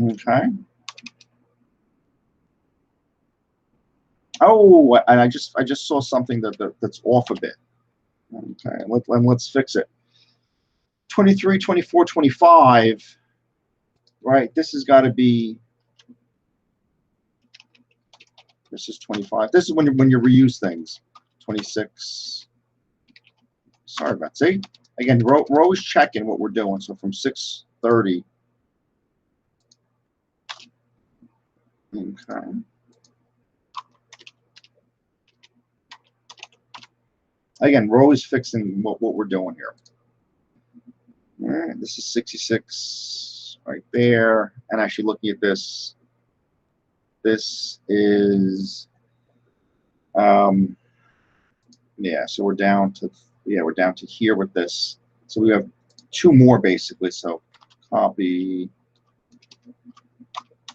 [SPEAKER 1] Okay. Oh, and I just saw something that's off a bit. Okay, let's fix it. 23, 24, 25. Right, this has got to be. This is 25. This is when you reuse things. 26. Sorry about that. See, again, we're always checking what we're doing. So from 630. Okay. Again, we're always fixing what we're doing here. All right, this is 66 right there. And actually looking at this, this is, yeah, so we're down to here with this. So we have two more basically. So copy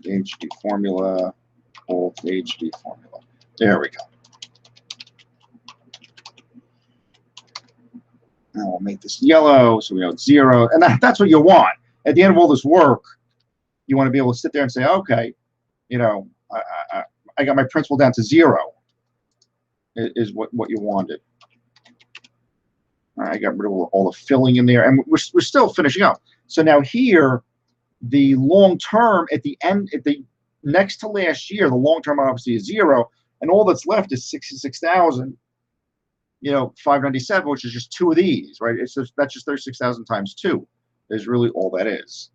[SPEAKER 1] HB formula, alt HB formula. There we go. Now we'll make this yellow, so we know it's 0. And that's what you want. At the end of all this work, you want to be able to sit there and say, okay, you know, I got my principal down to 0, is what you wanted. I got rid of all the filling in there, and we're still finishing up. So now here, the long term at the end, at the next to last year, the long term obviously is 0, and all that's left is 66,000. You know, 597, which is just 2 of these, right? It's just, that's just 36,000 times 2 is really all that is.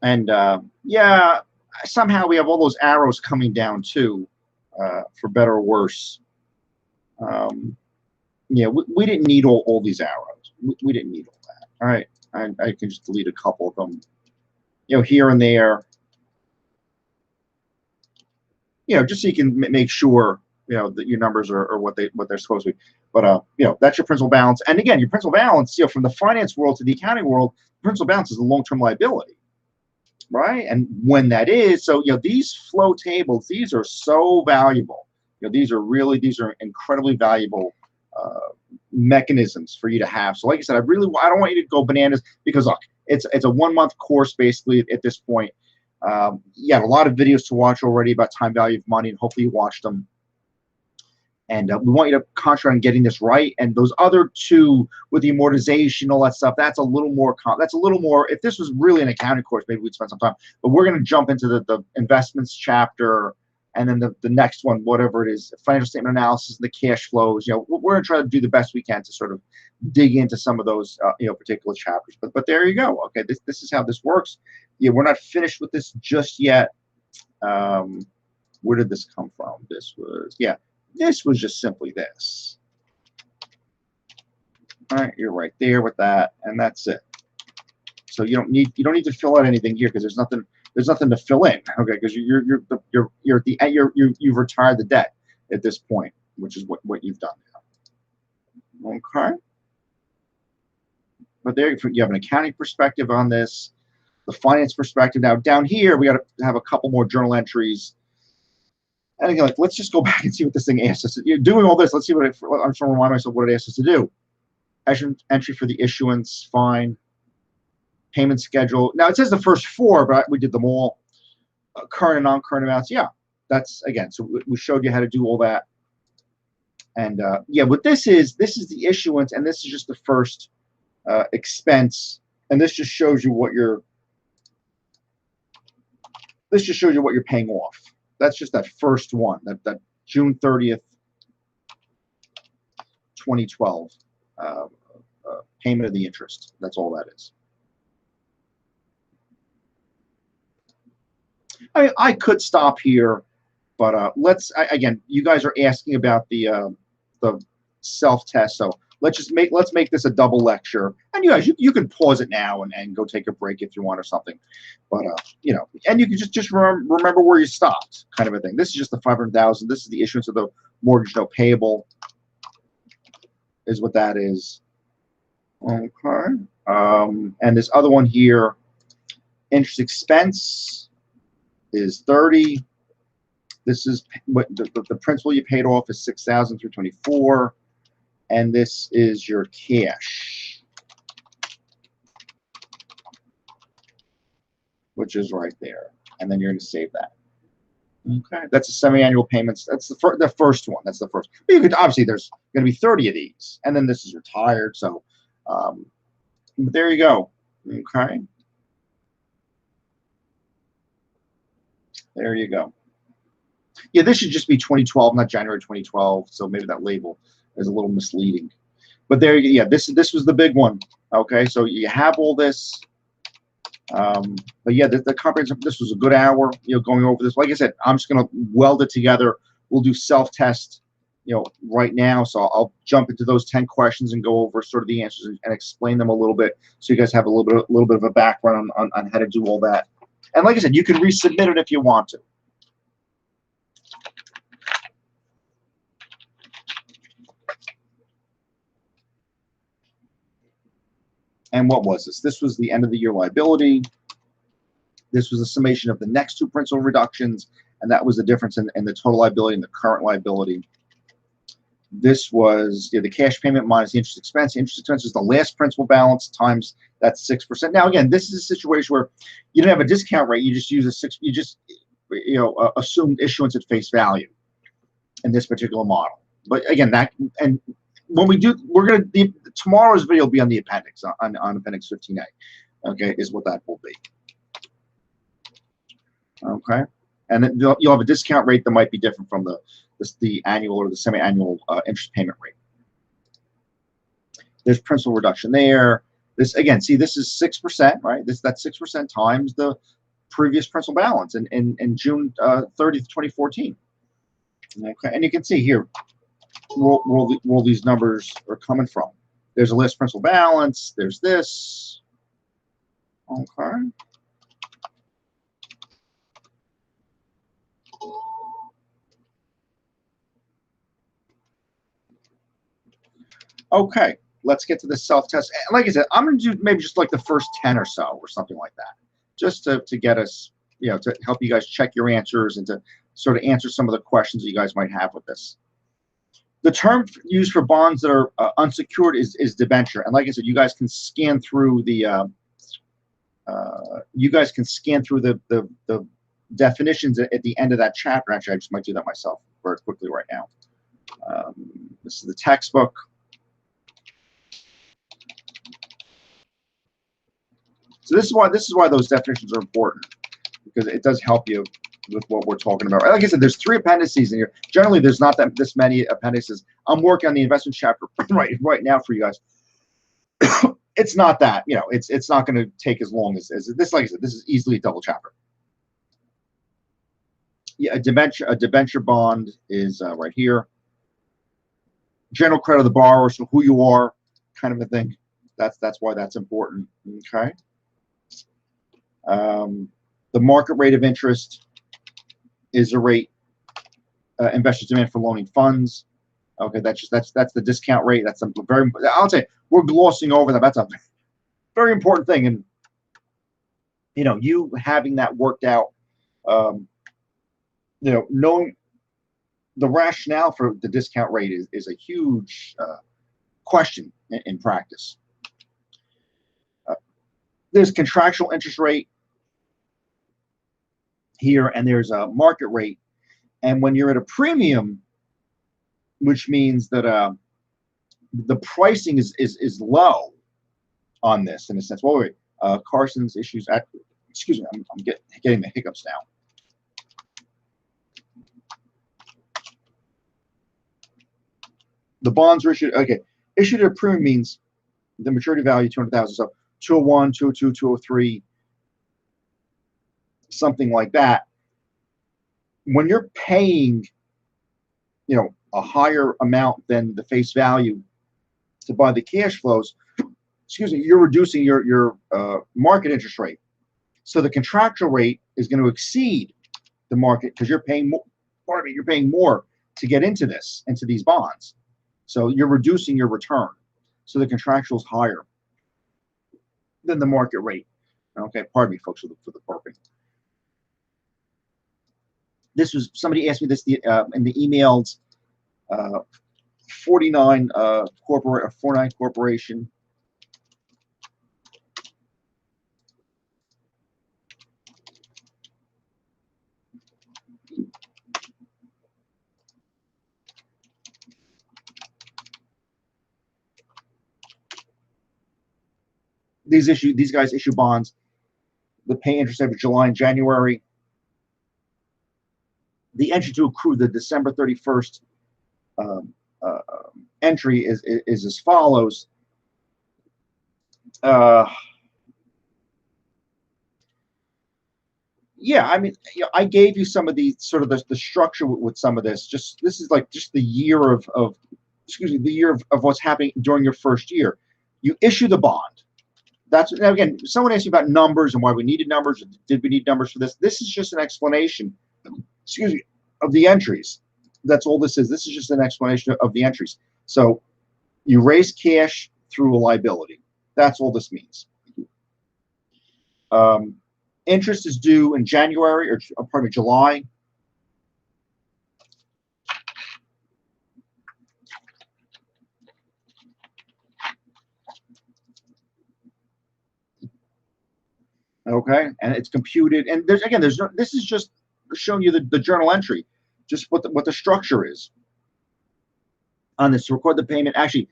[SPEAKER 1] And yeah, somehow we have all those arrows coming down too, for better or worse. Yeah, we didn't need all these arrows. We didn't need all that. All right, I can just delete a couple of them, you know, here and there. You know, just so you can make sure, you know, that your numbers are what they're supposed to be. But you know, that's your principal balance. And again, your principal balance, you know, from the finance world to the accounting world, principal balance is a long-term liability. Right, and when that is, so you know, these flow tables, these are so valuable. You know, these are incredibly valuable mechanisms for you to have. So, like I said, I don't want you to go bananas, because look, it's a 1-month course basically at this point. You have a lot of videos to watch already about time value of money, and hopefully you watched them. And we want you to concentrate on getting this right. And those other two with the amortization, all that stuff, that's a little more. If this was really an accounting course, maybe we'd spend some time. But we're going to jump into the investments chapter, and then the next one, whatever it is, financial statement analysis and the cash flows. You know, we're going to try to do the best we can to sort of dig into some of those you know, particular chapters. But there you go. Okay, this is how this works. Yeah, we're not finished with this just yet. Where did this come from? This was, yeah. This was just simply this. All right, you're right there with that, and that's it. So you don't need to fill out anything here, because there's nothing there's nothing to fill in, okay, because you're at the end, you've retired the debt at this point, which is what you've done now. Okay. But there you have an accounting perspective on this, the finance perspective. Now down here, we got to have a couple more journal entries. And again, like, let's just go back and see what this thing asks us. You're doing all this. Let's see what I'm trying to remind myself what it asks us to do. Entry for the issuance, fine. Payment schedule. Now it says the first four, but we did them all. Current and non-current amounts. Yeah, that's again. So we showed you how to do all that. And yeah, what this is the issuance, and this is just the first expense, and this just shows you what you're. This just shows you what you're paying off. That's just that first one, that June 30th, 2012 payment of the interest. That's all that is. I could stop here, but again, you guys are asking about the self-test, so let's make this a double lecture. And you guys, you can pause it now and go take a break if you want or something. But you know, and you can just remember where you stopped, kind of a thing. This is just the 500,000. This is the issuance of the mortgage note payable, is what that is. Okay. And this other one here, interest expense, is 30. This is what the principal you paid off is 6,324, and this is your cash, which is right there, and then you're going to save that. Okay, that's a semi-annual payments. That's the first one. That's the first. But you could obviously there's going to be 30 of these, and then this is retired. So, but there you go. Okay. There you go. Yeah, this should just be 2012, not January 2012. So maybe that label is a little misleading. But there, yeah, this was the big one. Okay, so you have all this. But yeah, the comprehensive. This was a good hour. You know, going over this. Like I said, I'm just going to weld it together. We'll do self-test. You know, right now. So I'll jump into those 10 questions and go over sort of the answers and explain them a little bit, so you guys have a little bit of a background on how to do all that. And like I said, you can resubmit it if you want to. And what was this? This was the end of the year liability. This was a summation of the next two principal reductions, and that was the difference in the total liability and the current liability. This was the cash payment minus the interest expense. The interest expense is the last principal balance times that 6%. Now, again, this is a situation where you don't have a discount rate. You just use a 6. You just assume issuance at face value in this particular model. But again, and when we do, tomorrow's video will be on the appendix, on appendix 15A. Okay, is what that will be. Okay, and then you'll have a discount rate that might be different from the annual or the semi-annual interest payment rate. There's principal reduction there. This again, see, this is 6%, right? That's 6% times the previous principal balance in June 30th, 2014. Okay, and you can see here where these numbers are coming from. There's a list principal balance. There's this. Okay. Okay, let's get to the self-test. Like I said, I'm going to do maybe just like the first 10 or so or something like that, just to get us, to help you guys check your answers and to sort of answer some of the questions that you guys might have with this. The term used for bonds that are unsecured is debenture. And like I said, you guys can scan through the definitions at the end of that chapter. Actually, I just might do that myself very quickly right now. This is the textbook. So this is why those definitions are important, because it does help you with what we're talking about. Like I said, there's 3 appendices in here. Generally, there's not this many appendices. I'm working on the investment chapter right now for you guys. It's not that, it's not going to take as long as this. Like I said, this is easily a double chapter. Yeah, a debenture bond is right here. General credit of the borrower, so who you are, kind of a thing. That's why that's important. Okay. The market rate of interest is the rate investors demand for loaning funds. Okay, that's the discount rate. That's a very, I'll say we're glossing over that. That's a very important thing, and you having that worked out, knowing the rationale for the discount rate is a huge question in practice. There's contractual interest rate here, and there's a market rate. And when you're at a premium, which means that the pricing is low on this in a sense. Well, wait, Carson's issues. Excuse me, I'm getting the hiccups now. The bonds are issued. Okay, issued at a premium means the maturity value 200,000. So 201, 202, 203, something like that. When you're paying, a higher amount than the face value to buy the cash flows, excuse me, you're reducing your market interest rate. So the contractual rate is going to exceed the market because you're paying more. Pardon me, you're paying more to get into these bonds. So you're reducing your return. So the contractual is higher than the market rate. Okay, pardon me, folks, for the burping. This was, somebody asked me this in the emails. 49 corporation. These guys issue bonds that pay interest every July and January. The entry to accrue the December 31st entry is as follows. Yeah, I mean, I gave you some of the sort of the structure with some of this. This is like just the year of what's happening during your first year. You issue the bond. That's, again, someone asked you about numbers and why we needed numbers. Did we need numbers for this? This is just an explanation, of the entries. That's all this is. This is just an explanation of the entries. So you raise cash through a liability. That's all this means. Interest is due in January, or pardon me, July. Okay, and it's computed. And there's no. This is just showing you the journal entry, just what the structure is on this. To record the payment. Actually,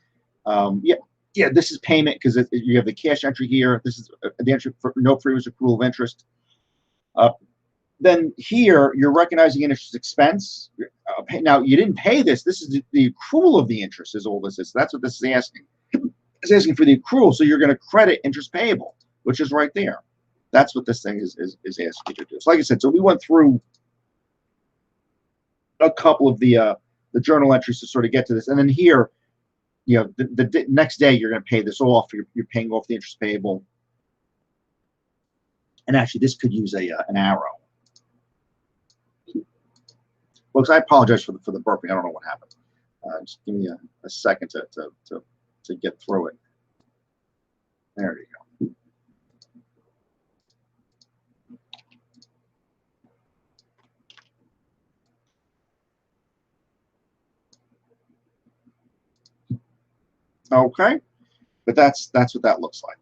[SPEAKER 1] yeah, this is payment because you have the cash entry here. This is the entry for no previous accrual of interest. Then here you're recognizing interest expense. Now you didn't pay this. This is the accrual of the interest. Is all this is. That's what this is asking. It's asking for the accrual, so you're going to credit interest payable, which is right there. That's what this thing is asking you to do. So like I said, so we went through a couple of the journal entries to sort of get to this, and then here, the next day you're going to pay this off. You're paying off the interest payable, and actually this could use an arrow. Folks, I apologize for the burping. I don't know what happened. Just give me a second to get through it. There you go. Okay, but that's what that looks like.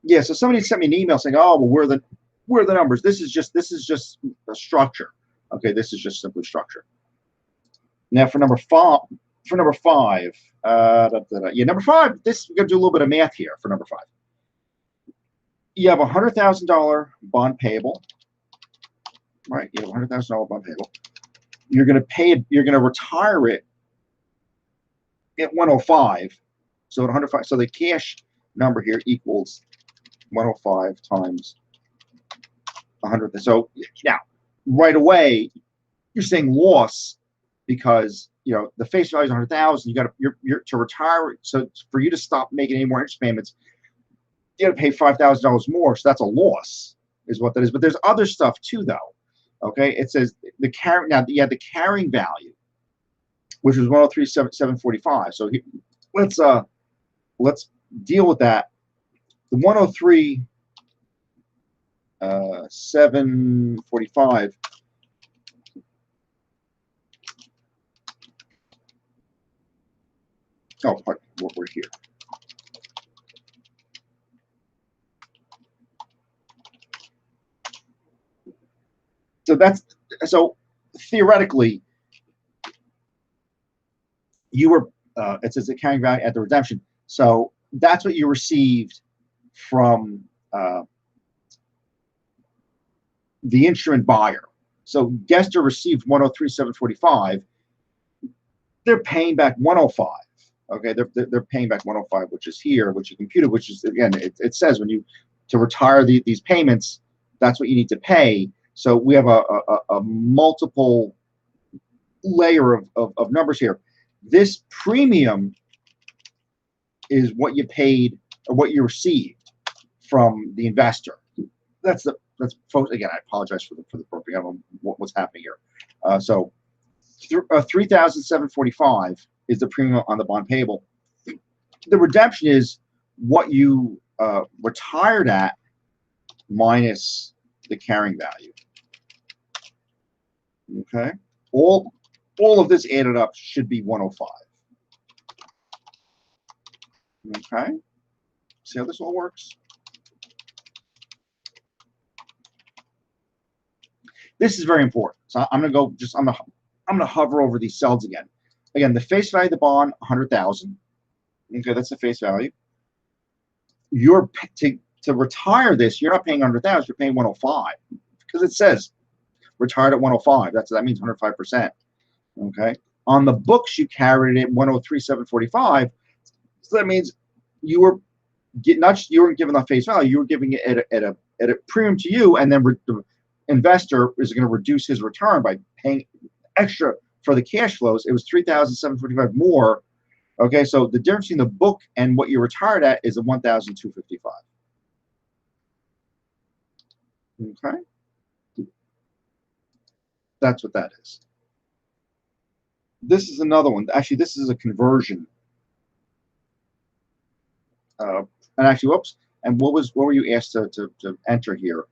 [SPEAKER 1] Yeah, so somebody sent me an email saying, "Oh, well, where are the numbers? This is just a structure." Okay, this is just simply structure. Now for number five, yeah, number 5. This we're gonna do a little bit of math here for number 5. You have a $100,000 bond payable, right? You have a $100,000 bond payable. You're going to pay it. You're going to retire it at 105. So at 105. So the cash number here equals 105 times 100. So now, right away, you're saying loss because the face value is 100,000. You're to retire. So for you to stop making any more interest payments, you got to pay $5,000 more, so that's a loss, is what that is. But there's other stuff too, though. Okay, it says the carrying, now you have the carrying value, which was 103,745. So let's deal with that. The 103,745. Oh, pardon, we're here. So theoretically, you were it says the carrying value at the redemption. So that's what you received from the instrument buyer. So Gester received 103,745. They're paying back 105. Okay, they're paying back 105, which is here, which you computed, which is, again, it says when you to retire these payments, that's what you need to pay. So we have a multiple layer of numbers here. This premium is what you paid or what you received from the investor. That's folks. Again, I apologize for the burping. I don't know what's happening here. So 3,745 is the premium on the bond payable. The redemption is what you retired at minus the carrying value. Okay, all of this added up should be 105. Okay, see how this all works? This is very important. So I'm gonna go I'm gonna hover over these cells again. Again, the face value of the bond, 100,000. Okay, that's the face value. You're to retire this, you're not paying 100,000, you're paying 105 because it says retired at 105. That means 105%. Okay, on the books you carried it at 103,745. So that means you were you weren't given the face value, you were giving it at a premium to you, and then the investor is going to reduce his return by paying extra for the cash flows. It was 3,745 more. Okay, so the difference between the book and what you retired at is a 1,255. Okay, that's what that is. This is another one. Actually, this is a conversion. And actually, whoops. And what were you asked to enter here?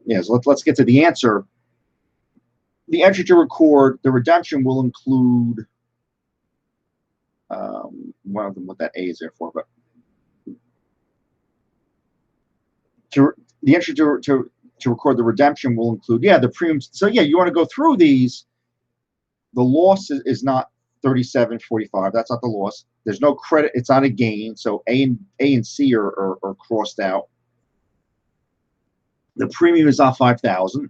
[SPEAKER 1] Yes, let's get to the answer. The entry to record the redemption will include one of them. What that A is there for, but the entry to record the redemption will include the premiums. So you want to go through these. The loss is not 37.45. That's not the loss. There's no credit. It's not a gain. So A and C are crossed out. The premium is not 5,000.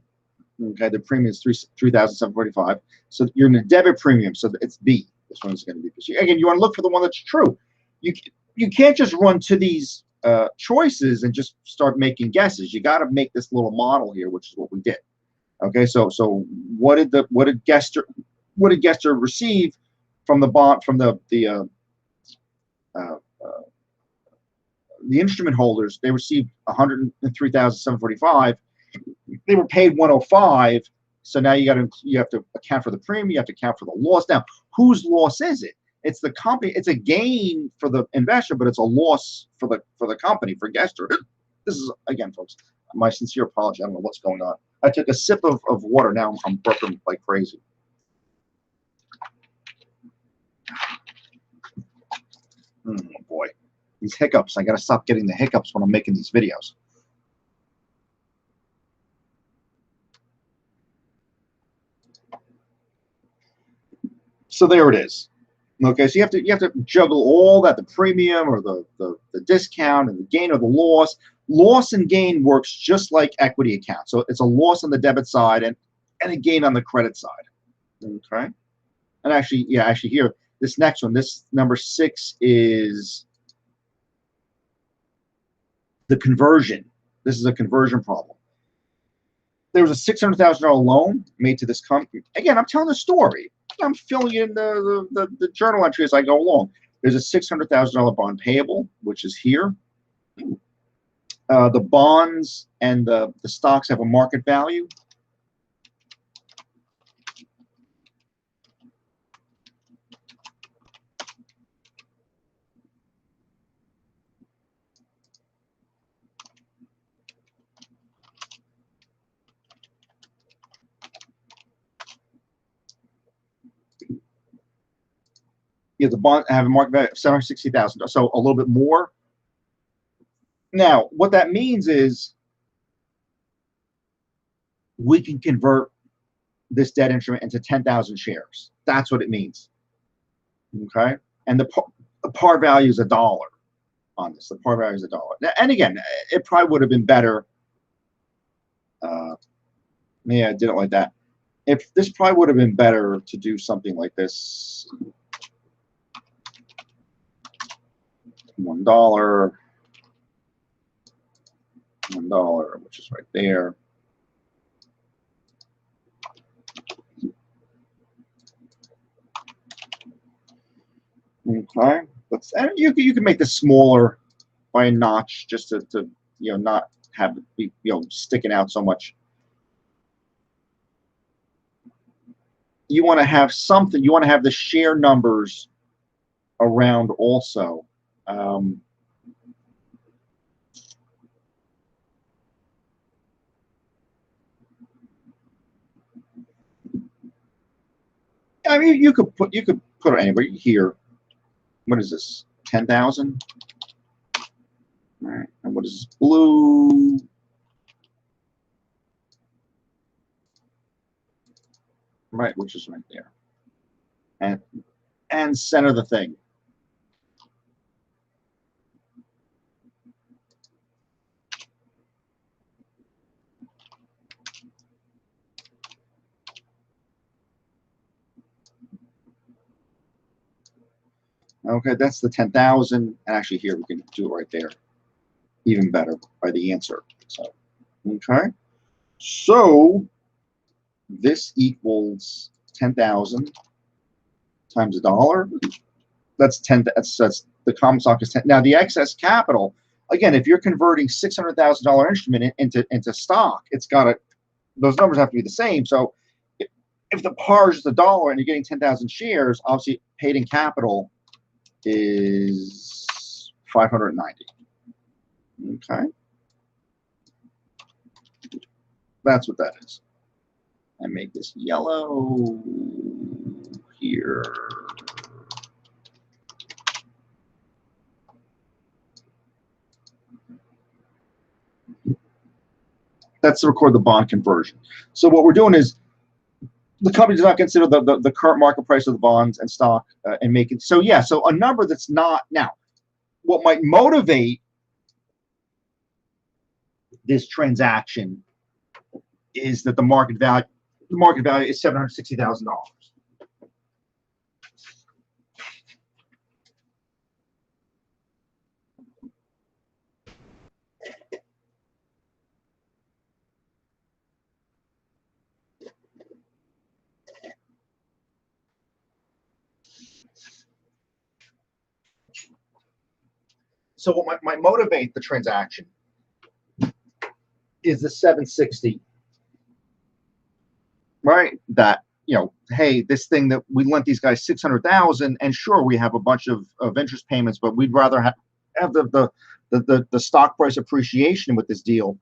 [SPEAKER 1] Okay, the premium is 3,745. So you're in a debit premium. So it's B. This one is going to be. Again, you want to look for the one that's true. You can't just run to these choices and just start making guesses. You got to make this little model here, which is what we did. Okay, so what did Gester receive from the bond from the instrument holders? They received 103,745. They were paid 105. So now you have to account for the premium. You have to account for the loss. Now, whose loss is it? It's the company. It's a gain for the investor, but it's a loss for the company, for Gester. This is, again, folks, my sincere apology. I don't know what's going on. I took a sip of water. Now I'm burping like crazy. Oh boy, these hiccups. I got to stop getting the hiccups when I'm making these videos. So there it is. Okay, so you have to juggle all that, the premium or the discount and the gain or the loss. Loss and gain works just like equity account. So it's a loss on the debit side and a gain on the credit side. Okay. And actually here, this next one, this number 6 is the conversion. This is a conversion problem. There was a $600,000 loan made to this company. Again, I'm telling the story. I'm filling in the journal entry as I go along. There's a $600,000 bond payable, which is here. The bonds and the stocks have a market value. Yeah, the bond have a market value of $760,000, so a little bit more. Now, what that means is we can convert this debt instrument into 10,000 shares. That's what it means. Okay, and the par value is $1 on this. The par value is $1. And again, it probably would have been better. Yeah, I did it like that. If this probably would have been better to do something like this. $1, which is right there. Okay, and you can make this smaller by a notch just to not have it be sticking out so much. You want to have something. You want to have the share numbers around also. I mean, you could put it anywhere here. What is this? 10,000. All right. And what is this? Blue. Right, which is right there. And center the thing. Okay, that's the 10,000. And actually here we can do it right there. Even better by the answer. So, okay. So this equals 10,000 times $1. That's 10. That's the common stock is 10. Now the excess capital, again, if you're converting $600,000 instrument into stock, it's got to, those numbers have to be the same. So if the par is $1 and you're getting 10,000 shares, obviously paid in capital is 590. Okay, that's what that is. I make this yellow here. That's to record the bond conversion. So what we're doing is the company does not consider the current market price of the bonds and stock and make it. So yeah, so a number that's not. Now, what might motivate this transaction is that the market value is $760,000. So what might motivate the transaction is the 760, right? That, hey, this thing that we lent these guys 600,000, and sure, we have a bunch of interest payments, but we'd rather have the stock price appreciation with this deal.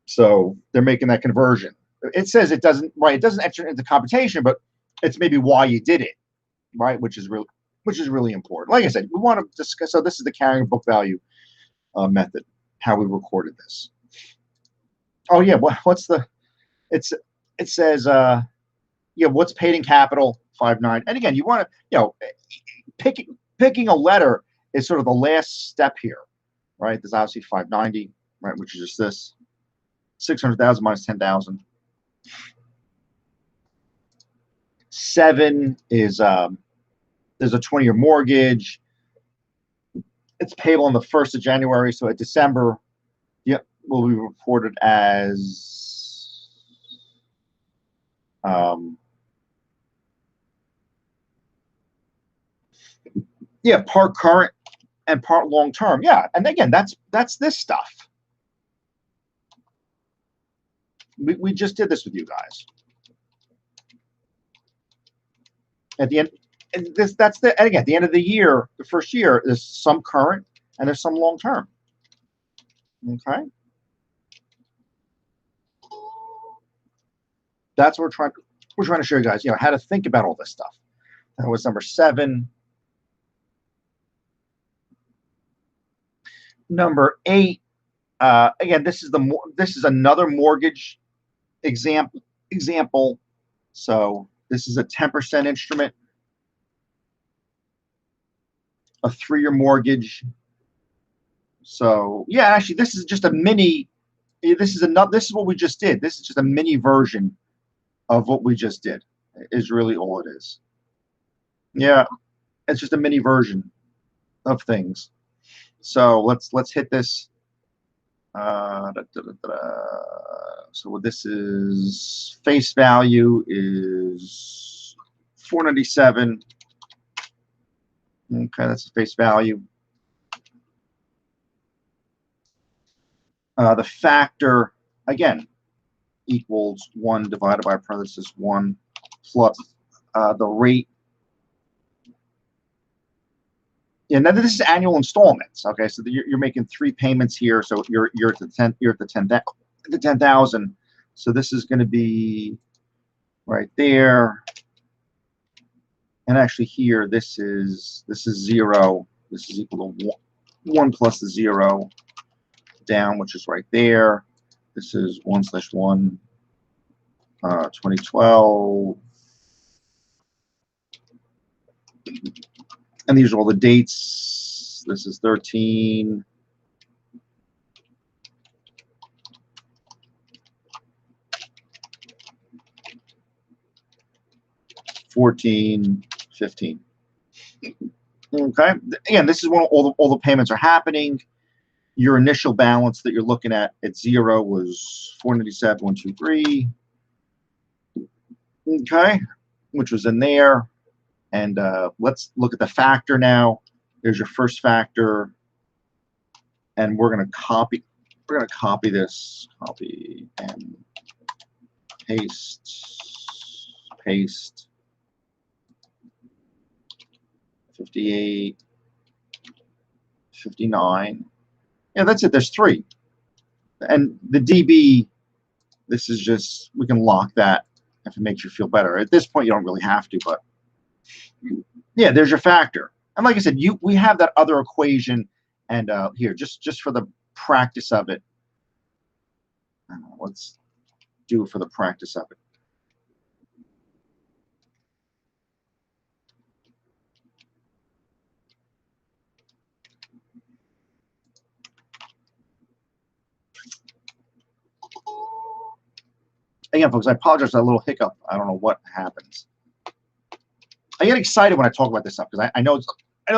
[SPEAKER 1] So they're making that conversion. It says it doesn't, right? It doesn't enter into computation, but it's maybe why you did it, right? Which is really important. Like I said, we want to discuss. So this is the carrying book value method, how we recorded this. Oh yeah, what's the? It says what's paid in capital 5.9. And again, you want to picking a letter is sort of the last step here, right? There's obviously 590, right, which is just this 600,000 minus 10,000. 7 is there's a 20-year mortgage. It's payable on the 1st of January, so at December, will be reported as par current and part long-term. Yeah, and again, that's this stuff. We just did this with you guys. At the end, and that's the, and again, at the end of the year, the first year, there's some current and there's some long-term. Okay. That's what we're trying to show you guys, you know, how to think about all this stuff. That was number 7. Number 8. Again, this is another mortgage example. So this is a 10% instrument, a 3-year mortgage. So yeah, actually, this is just a mini. This is what we just did. This is just a mini version of what we just did. Is really all it is. Yeah, it's just a mini version of things. So let's hit this. So this is face value is 497. Okay, that's the face value. The factor again equals 1 divided by parenthesis 1 plus the rate. Yeah, now this is annual installments. Okay, so you're making 3 payments here, so you're at the 10,000. So this is going to be right there, and actually here this is 0. This is equal to 1 plus the 0 down, which is right there. This is 1/1 2012. And these are all the dates. This is 13. $14, $15. Okay. Again, this is when all the payments are happening. Your initial balance that you're looking at 0 was 497,123. Okay, which was in there. And let's look at the factor now. There's your first factor, and we're going to copy this, copy and paste, 58, 59. Yeah, that's it. There's 3. And the DB, this is just, we can lock that if it makes you feel better. At this point, you don't really have to, but yeah, there's your factor. And like I said, we have that other equation, and here, just for the practice of it, let's do it for the practice of it. Again, folks, I apologize for that little hiccup. I don't know what happens. I get excited when I talk about this stuff because I know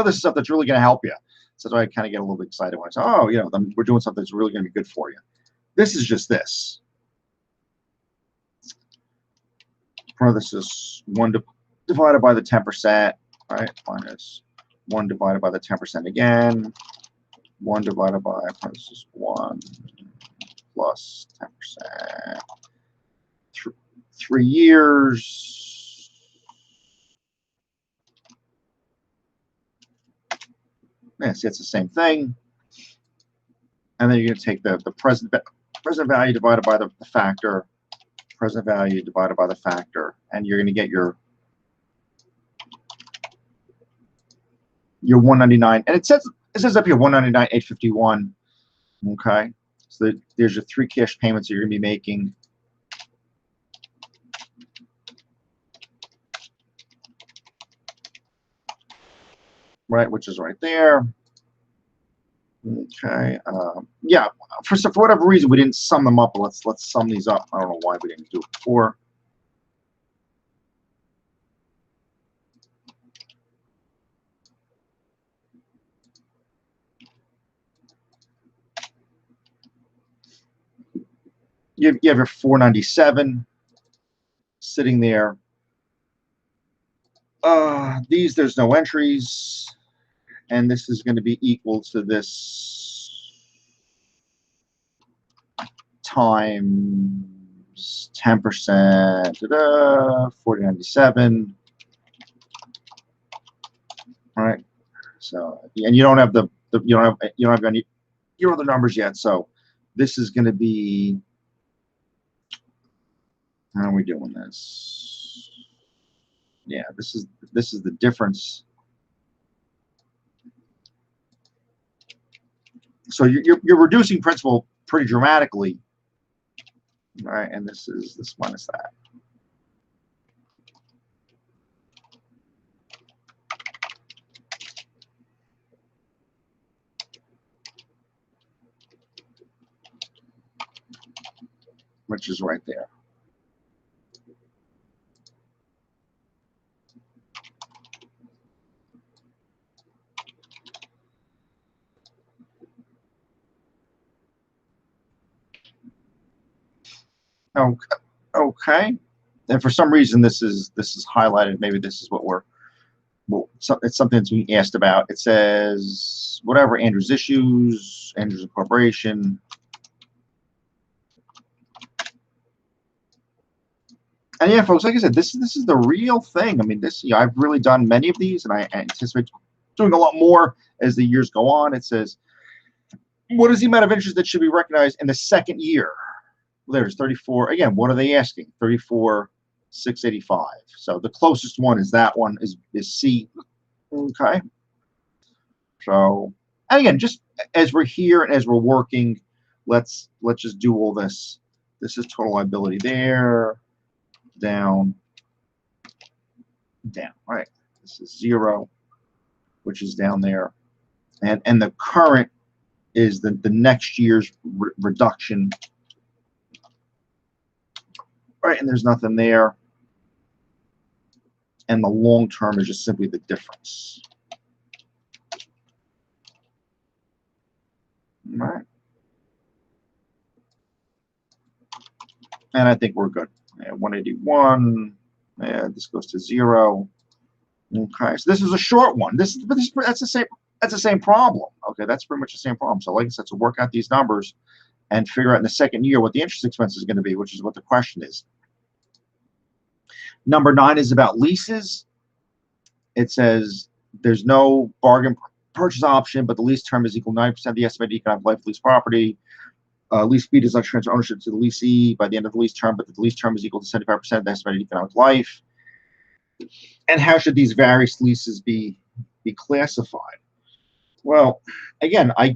[SPEAKER 1] this is stuff that's really going to help you. So that's why I kind of get a little bit excited when I say, oh, you know, we're doing something that's really going to be good for you. This is just this. Parenthesis 1 divided by the 10%, right? Minus 1 divided by the 10% again. 1 divided by parenthesis 1 plus 10%. 3 years. Yeah, see, it's the same thing. And then you're going to take the present value divided by the factor, present value divided by the factor, and you're going to get your 199. And it says up here 199,851. Okay, so there's your 3 cash payments that you're going to be making. Right, which is right there. Okay, yeah, for whatever reason we didn't sum them up. Let's sum these up. I don't know why we didn't do it before. You have your 497 sitting there. These, there's no entries. and this is going to be equal to this times 10%, 4097. All right. So, and you don't have you don't have any your other numbers yet. So this is going to be, how are we doing this? Yeah, this is the difference. So you're reducing principal pretty dramatically. All right, and this is this minus that. Which is right there. Okay. And for some reason this is highlighted. Maybe this is what we're, well, it's something that's being asked about. It says whatever Andrew's issues, Andrew's incorporation. And yeah, folks, like I said, this is the real thing. I mean, this, you know, I've really done many of these, and I anticipate doing a lot more as the years go on. It says, what is the amount of interest that should be recognized in the second year? Well, there's 34. Again, what are they asking? 34,685. So the closest one is that one, is C. Okay. So, and again, just as we're here and as we're working, let's just do all this. This is total liability there. Down, down. All right, this is 0, which is down there, and the current is the next year's reduction. All right, and there's nothing there, and the long term is just simply the difference. All right, and I think we're good. 181. Yeah, this goes to 0. Okay, so this is a short one. That's the same problem. Okay, that's pretty much the same problem. So like I said, to work out these numbers and figure out in the second year what the interest expense is going to be, which is what the question is. Number 9 is about leases. It says there's no bargain purchase option, but the lease term is equal to 90% of the estimated economic life of lease property. Lease fee does not transfer ownership to the leasee by the end of the lease term, but the lease term is equal to 75% of the estimated economic life. And how should these various leases be classified? Well, again, I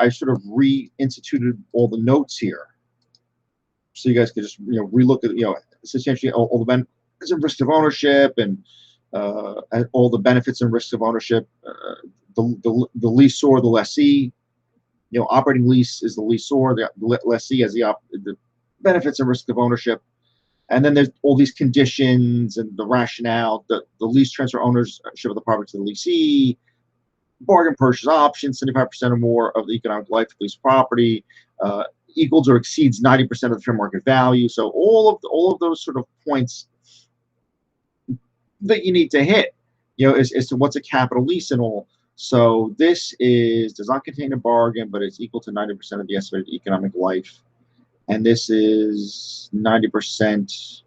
[SPEAKER 1] sort of reinstituted all the notes here, so you guys could just relook at essentially all the benefits and risks of ownership, and all the benefits and risks of ownership. The leaseor, the lessee. Operating lease is the leaseor, the lessee has the benefits and risks of ownership. And then there's all these conditions and the rationale, the lease transfer ownership of the property to the leasee, bargain purchase option, 75% or more of the economic life of lease property, equals or exceeds 90% of the fair market value. So all of those sort of points that you need to hit, as to what's a capital lease and all. So this does not contain a bargain, but it's equal to 90% of the estimated economic life. And this is 90%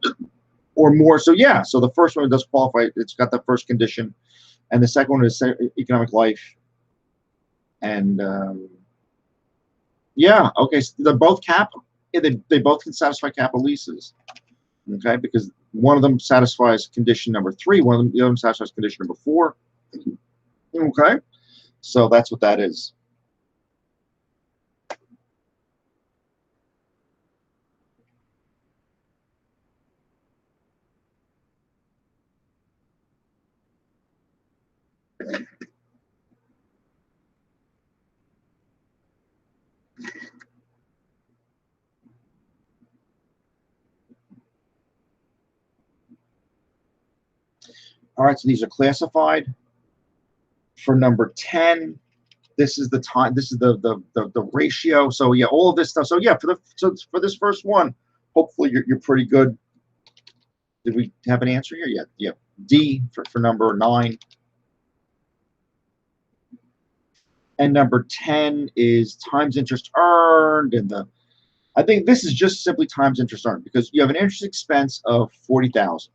[SPEAKER 1] or more. So yeah, so the first one does qualify. It's got the first condition, and the second one is economic life. And yeah, okay, so they're both capital. Yeah, they both can satisfy capital leases. Okay, because one of them satisfies condition number 3, the other one satisfies condition number 4. Okay, so that's what that is. All right, so these are classified. For number 10, this is the time. This is the ratio. So yeah, all of this stuff. So yeah, for this first one, hopefully you're pretty good. Did we have an answer here? Yeah. D for number 9. And number 10 is times interest earned. And I think this is just simply times interest earned because you have an interest expense of 40,000.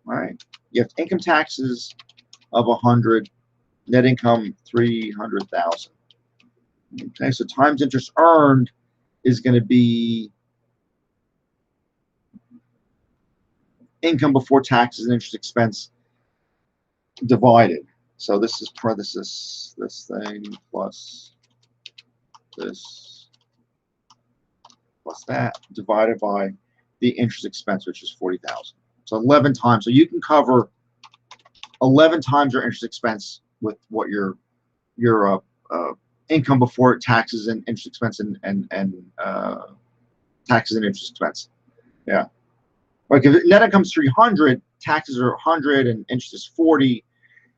[SPEAKER 1] All right. You have income taxes of 100, net income 300,000. Okay, so times interest earned is going to be income before taxes and interest expense divided. So this is parenthesis, this thing plus this plus that divided by the interest expense, which is 40,000. So 11 times. So you can cover 11 times your interest expense with what your income before taxes and interest expense and taxes and interest expense. Yeah. Like if net income is 300, taxes are 100, and interest is 40,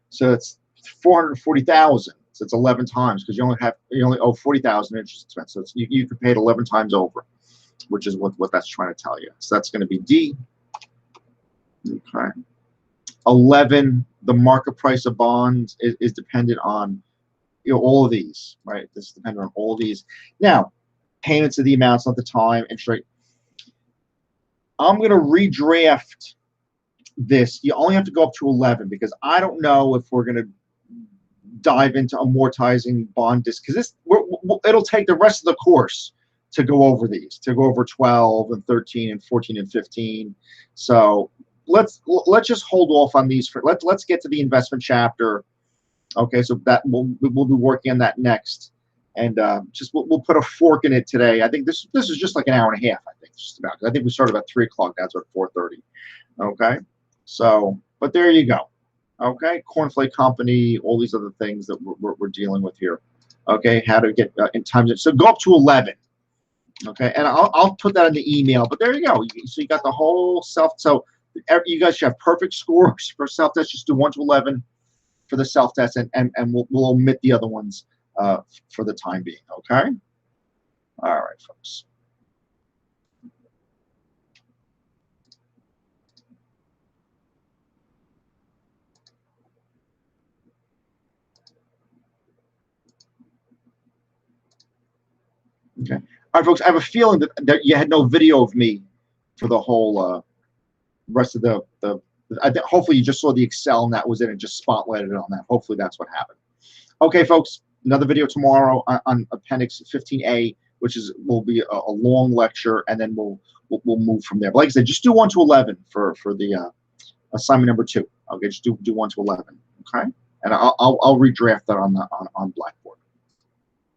[SPEAKER 1] so it's 440,000. So it's 11 times because you only owe 40,000 interest expense. So it's, you could pay it 11 times over, which is what that's trying to tell you. So that's going to be D. Okay. 11, the market price of bonds is dependent on all of these, right? This is dependent on all of these. Now, payments of the amounts at the time, interest rate. I'm going to redraft this. You only have to go up to 11 because I don't know if we're going to dive into amortizing bond disc because it'll take the rest of the course to go over these, to go over 12 and 13 and 14 and 15. So let's just hold off on these for let's get to the investment chapter. Okay, so that we'll be working on that next, and just we'll put a fork in it today. I think this is just like an hour and a half. I think just about. I think we started about 3 o'clock. That's at 4:30. Okay, so but there you go. Okay, cornflake company, all these other things that we're dealing with here. Okay, how to get in times. So go up to 11. Okay, and I'll put that in the email. But there you go. So you got the whole self. So you guys should have perfect scores for self-test. Just do 1 to 11 for the self-test, and we'll omit the other ones for the time being. Okay. All right, folks. Okay. All right, folks. I have a feeling that you had no video of me for the whole rest of the hopefully you just saw the Excel and that was it and just spotlighted it on that. Hopefully that's what happened. Okay, folks. Another video tomorrow on Appendix 15A, which will be a long lecture, and then we'll move from there. But like I said, just do 1 to 11 for the assignment number 2. Okay, just do 1 to 11. Okay, and I'll redraft that on Blackboard.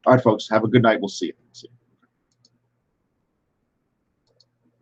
[SPEAKER 1] All right, folks. Have a good night. We'll see you.